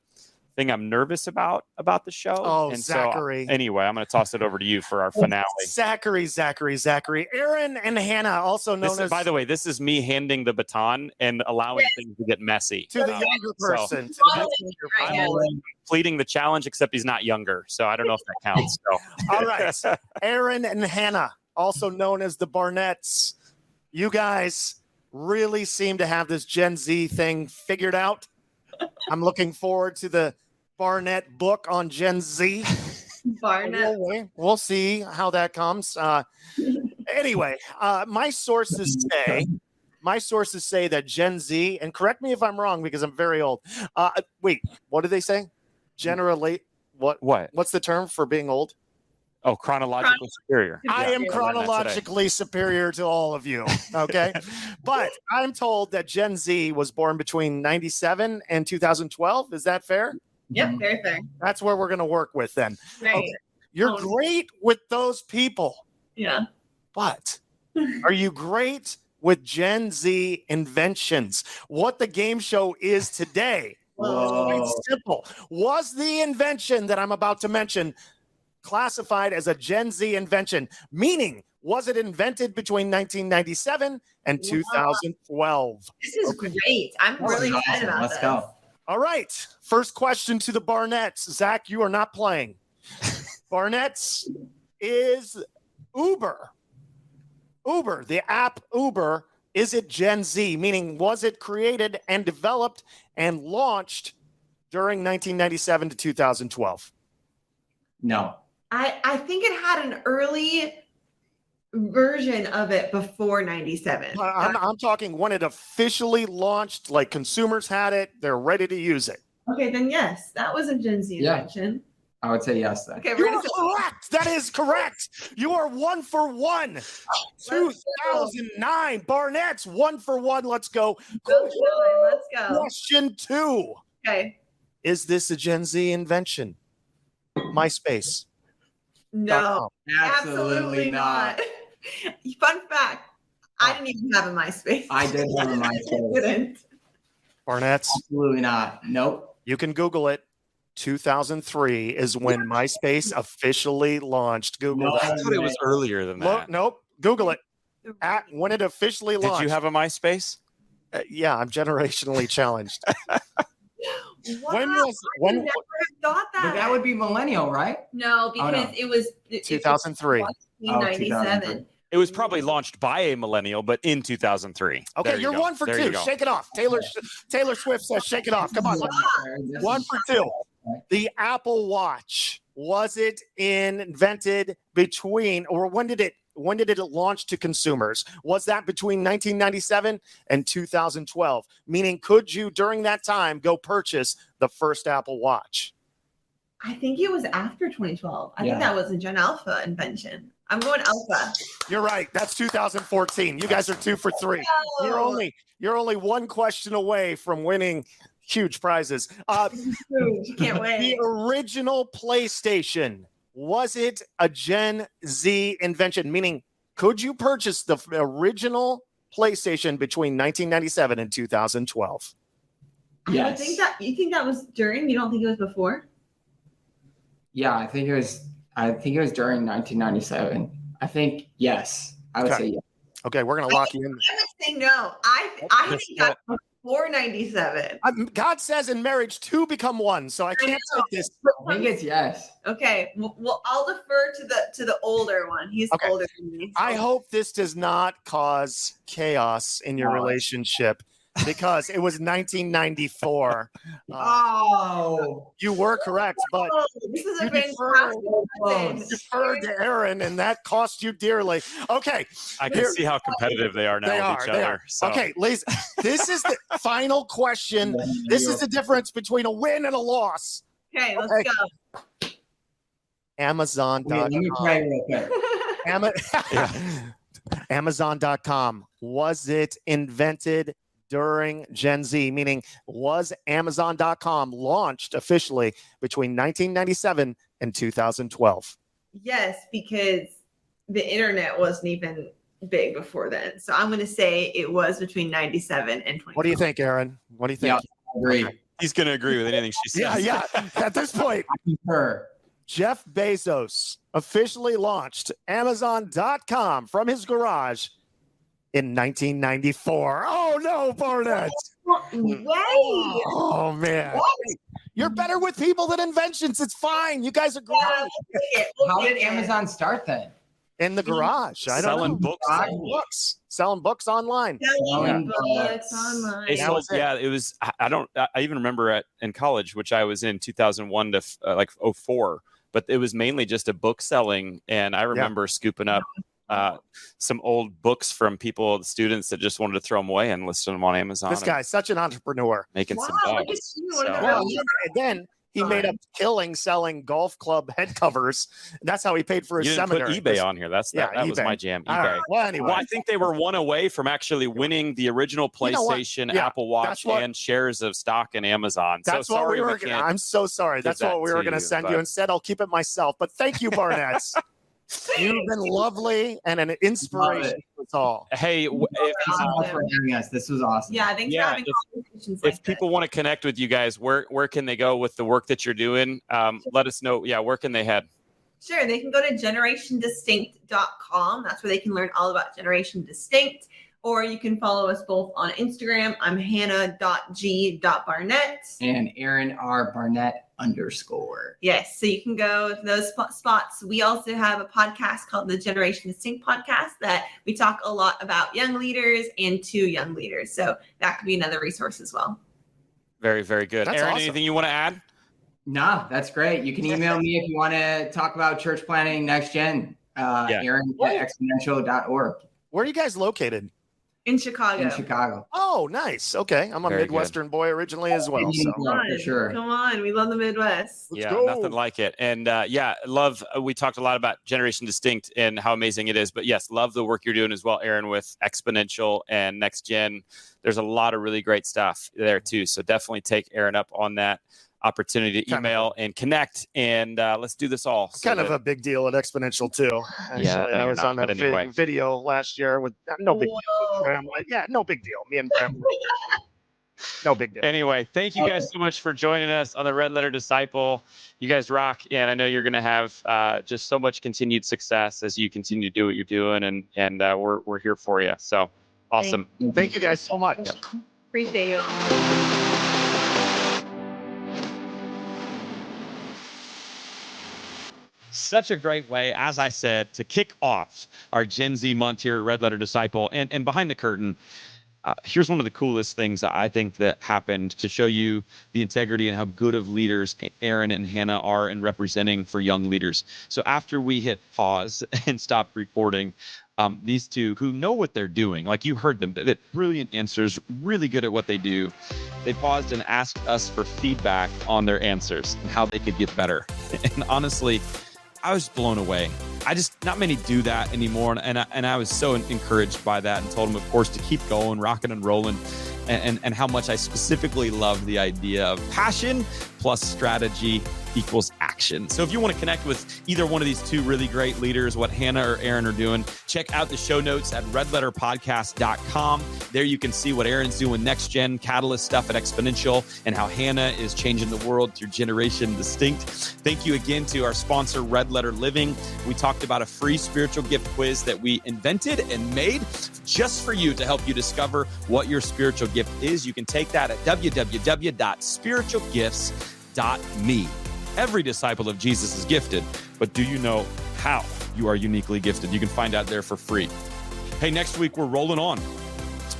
S1: thing I'm nervous about the show.
S2: Oh,
S1: and
S2: Zachary.
S1: So, anyway, I'm going to toss it over to you for our finale.
S2: Zachary. Aaron and Hannah, also known as...
S1: By the way, this is me handing the baton and allowing things to get messy.
S2: To the younger person.
S1: Completing the challenge, except he's not younger. So I don't know if that counts. So.
S2: All right. Aaron and Hannah, also known as the Barnetts. You guys really seem to have this Gen Z thing figured out. I'm looking forward to the Barnett book on Gen Z.
S4: Barnett.
S2: We'll see how that comes. Anyway, my sources say my sources say that Gen Z, and correct me if I'm wrong because I'm very old. Wait, what did they say? Generally, what's the term for being old?
S1: Oh, chronologically superior.
S2: I am chronologically superior to all of you. Okay. But I'm told that Gen Z was born between 97 and 2012. Is that fair?
S4: Yep, very fair.
S2: That's where we're going to work with then.
S4: Right.
S2: Okay. You're great with those people.
S4: Yeah.
S2: But are you great with Gen Z inventions? What the game show is today. It's simple. Was the invention that I'm about to mention classified as a Gen Z invention? Meaning, was it invented between 1997 and 2012?
S4: This is great. I'm really excited about this. Let's go.
S2: All right. First question to the Barnetts. Zach, you are not playing. Barnetts is Uber. Uber, the app Uber, is it Gen Z? Meaning, was it created and developed and launched during 1997 to 2012?
S3: No.
S4: I think it had an early version of it before 97.
S2: I'm talking when it officially launched, like consumers had it, they're ready to use it.
S4: Okay, then yes, that was a Gen Z invention.
S3: I would say yes then.
S4: Okay,
S2: you're correct. That is correct. You are 1 for 1. 2009. Barnett's 1 for 1. Let's go.
S4: Let's go.
S2: Question 2.
S4: Okay.
S2: Is this a Gen Z invention? MySpace.
S4: No, absolutely not. Fun fact, I didn't even have a MySpace.
S3: I did have a MySpace.
S4: Didn't.
S2: Barnett's?
S3: Absolutely not. Nope.
S2: You can Google it. 2003 is when MySpace officially launched. Google that.
S1: I thought it was earlier than that.
S2: Nope. Google it. When it officially launched.
S1: Did you have a MySpace?
S2: Yeah, I'm generationally challenged.
S4: Wow, I never thought that.
S3: But that would be Millennial, right?
S4: No, because it was
S2: 2003.
S4: 1997.
S1: It was probably launched by a millennial, but in 2003.
S2: Okay, you're 1 for 2. Shake it off. Taylor Swift says shake it off. Come on. 1 for 2. The Apple Watch, was it invented between, or when did it launch to consumers? Was that between 1997 and 2012? Meaning, could you during that time go purchase the first Apple Watch?
S4: I think it was after 2012. I think that was a Gen Alpha invention. I'm going Alpha.
S2: You're right. That's 2014. You guys are 2 for 3.
S4: No.
S2: You're only one question away from winning huge prizes.
S4: You can't win.
S2: The original PlayStation, was it a Gen Z invention? Meaning, could you purchase the original PlayStation between 1997 and 2012?
S3: Yes.
S4: You think that was during? You don't think it was before?
S3: Yeah, I think it was during 1997. I think yes. I would say yes.
S2: Okay, we're gonna lock you in.
S4: I would say no. I think that was before 97.
S2: God says in marriage 2 become 1, so I can't take this.
S3: I think it's yes.
S4: Okay, well, I'll defer to the older one. He's older than me.
S2: I hope this does not cause chaos in your relationship, because it was 1994. You were correct, but
S4: this is
S2: you deferred to Aaron, and that cost you dearly. Okay.
S1: I can see how competitive they are now with each other. So.
S2: Okay, ladies, this is the final question. This is the difference between a win and a loss.
S4: Okay, let's go.
S2: Amazon.com.
S3: Let me try real quick.
S2: Amazon.com. Was it invented during Gen Z? Meaning, was Amazon.com launched officially between 1997 and 2012?
S4: Yes, because the internet wasn't even big before then. So I'm going to say it was between 97 and 2012.
S2: What do you think, Aaron? What do you think?
S3: Yeah, I agree.
S1: He's going to agree with anything she says.
S2: Yeah. At this point,
S3: I concur.
S2: Jeff Bezos officially launched Amazon.com from his garage in 1994. Oh, no, Barnett.
S4: Way.
S2: Oh, man. What? You're better with people than inventions. It's fine. You guys are great.
S3: How did Amazon start then?
S2: In the garage. I don't know. Selling books online.
S4: Selling books online.
S1: It was. I even remember in college, which I was in 2001 to 04. But it was mainly just a book selling, and I remember scooping up some old books from people, students that just wanted to throw them away and listed them on Amazon.
S2: This guy's such an entrepreneur.
S1: Making some
S4: look at
S1: bucks.
S4: you.
S1: So-
S2: Well, and then he made a killing selling golf club head covers. That's how he paid for his
S1: You didn't
S2: seminary.
S1: put eBay on here. That was
S2: eBay.
S1: my jam.
S2: All
S1: eBay.
S2: right. Well, anyway.
S1: Well, I think they were one away from actually winning the original PlayStation, Apple Watch, and shares of stock in Amazon.
S2: That's
S1: so
S2: what
S1: sorry
S2: we were. I'm so sorry. That's what we were going to send you. Instead, I'll keep it myself. But thank you, Barnett. You've been lovely and an inspiration to us all.
S1: Hey,
S3: Thanks so much for having us. This was awesome.
S4: Yeah, thanks for having conversations like
S1: if people want to connect with you guys, where can they go with the work that you're doing? Let us know. Yeah, where can they head?
S4: Sure, they can go to generationdistinct.com. That's where they can learn all about Generation Distinct. Or you can follow us both on Instagram. I'm hannah.g.barnett.
S3: And Aaron R. Barnett _.
S4: Yes, so you can go to those spots. We also have a podcast called the Generation Distinct podcast that we talk a lot about young leaders and to young leaders. So that could be another resource as well.
S1: Very, very good.
S2: That's
S1: Aaron,
S2: awesome.
S1: anything you want to add?
S3: No, that's great. You can email me if you want to talk about church planning next gen. Aaron@exponential.org.
S2: Where are you guys located?
S4: In Chicago.
S3: In Chicago.
S2: Oh, nice. Okay. I'm a
S1: Very
S2: Midwestern boy originally as well. So.
S3: For sure.
S4: Come on. We love the Midwest.
S2: Let's
S1: Yeah,
S2: go.
S1: nothing like it. And love, we talked a lot about Generation Distinct and how amazing it is. But yes, love the work you're doing as well, Aaron, with Exponential and Next Gen. There's a lot of really great stuff there too. So definitely take Aaron up on that opportunity to email and connect, and let's do this all.
S2: Kind of a big deal at Exponential too. Actually, I was on that video last year with no big deal. With Bram. Yeah, no big deal. Me and Bram. No big deal.
S1: Anyway, thank you guys so much for joining us on the Red Letter Disciple. You guys rock, and I know you're going to have just so much continued success as you continue to do what you're doing, and we're here for you. So awesome.
S2: Thank you guys so much.
S4: Appreciate you.
S1: Such a great way, as I said, to kick off our Gen Z month here at Red Letter Disciple. And behind the curtain, here's one of the coolest things I think that happened to show you the integrity and how good of leaders Aaron and Hannah are in representing for young leaders. So after we hit pause and stopped recording, these two who know what they're doing, like you heard them, that brilliant answers, really good at what they do. They paused and asked us for feedback on their answers and how they could get better. And honestly, I was blown away. Not many do that anymore. And I was so encouraged by that and told them, of course, to keep going, rocking and rolling, and how much I specifically love the idea of passion plus strategy equals action. So if you want to connect with either one of these two really great leaders, what Hannah or Aaron are doing, check out the show notes at redletterpodcast.com. There you can see what Aaron's doing next gen, Catalyst stuff at Exponential, and how Hannah is changing the world through Generation Distinct. Thank you again to our sponsor, Red Letter Living. We talked about a free spiritual gift quiz that we invented and made just for you to help you discover what your spiritual gift is. You can take that at www.spiritualgifts.me. Every disciple of Jesus is gifted, but do you know how you are uniquely gifted? You can find out there for free. Hey, next week we're rolling on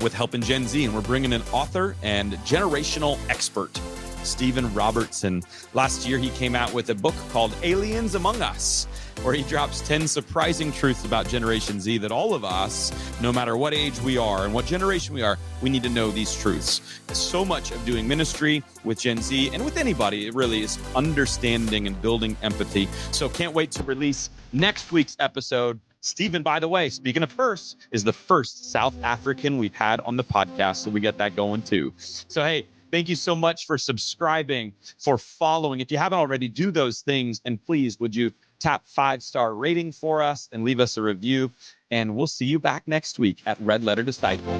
S1: with Helping Gen Z, and we're bringing an author and generational expert, Stephen Robertson. Last year, he came out with a book called Aliens Among Us, where he drops 10 surprising truths about Generation Z that all of us, no matter what age we are and what generation we are, we need to know these truths. So much of doing ministry with Gen Z and with anybody, it really is understanding and building empathy. So can't wait to release next week's episode. Stephen, by the way, speaking of first, is the first South African we've had on the podcast. So we get that going too. So, hey, thank you so much for subscribing, for following. If you haven't already, do those things. And please, would you tap 5-star rating for us and leave us a review? And we'll see you back next week at Red Letter Disciple.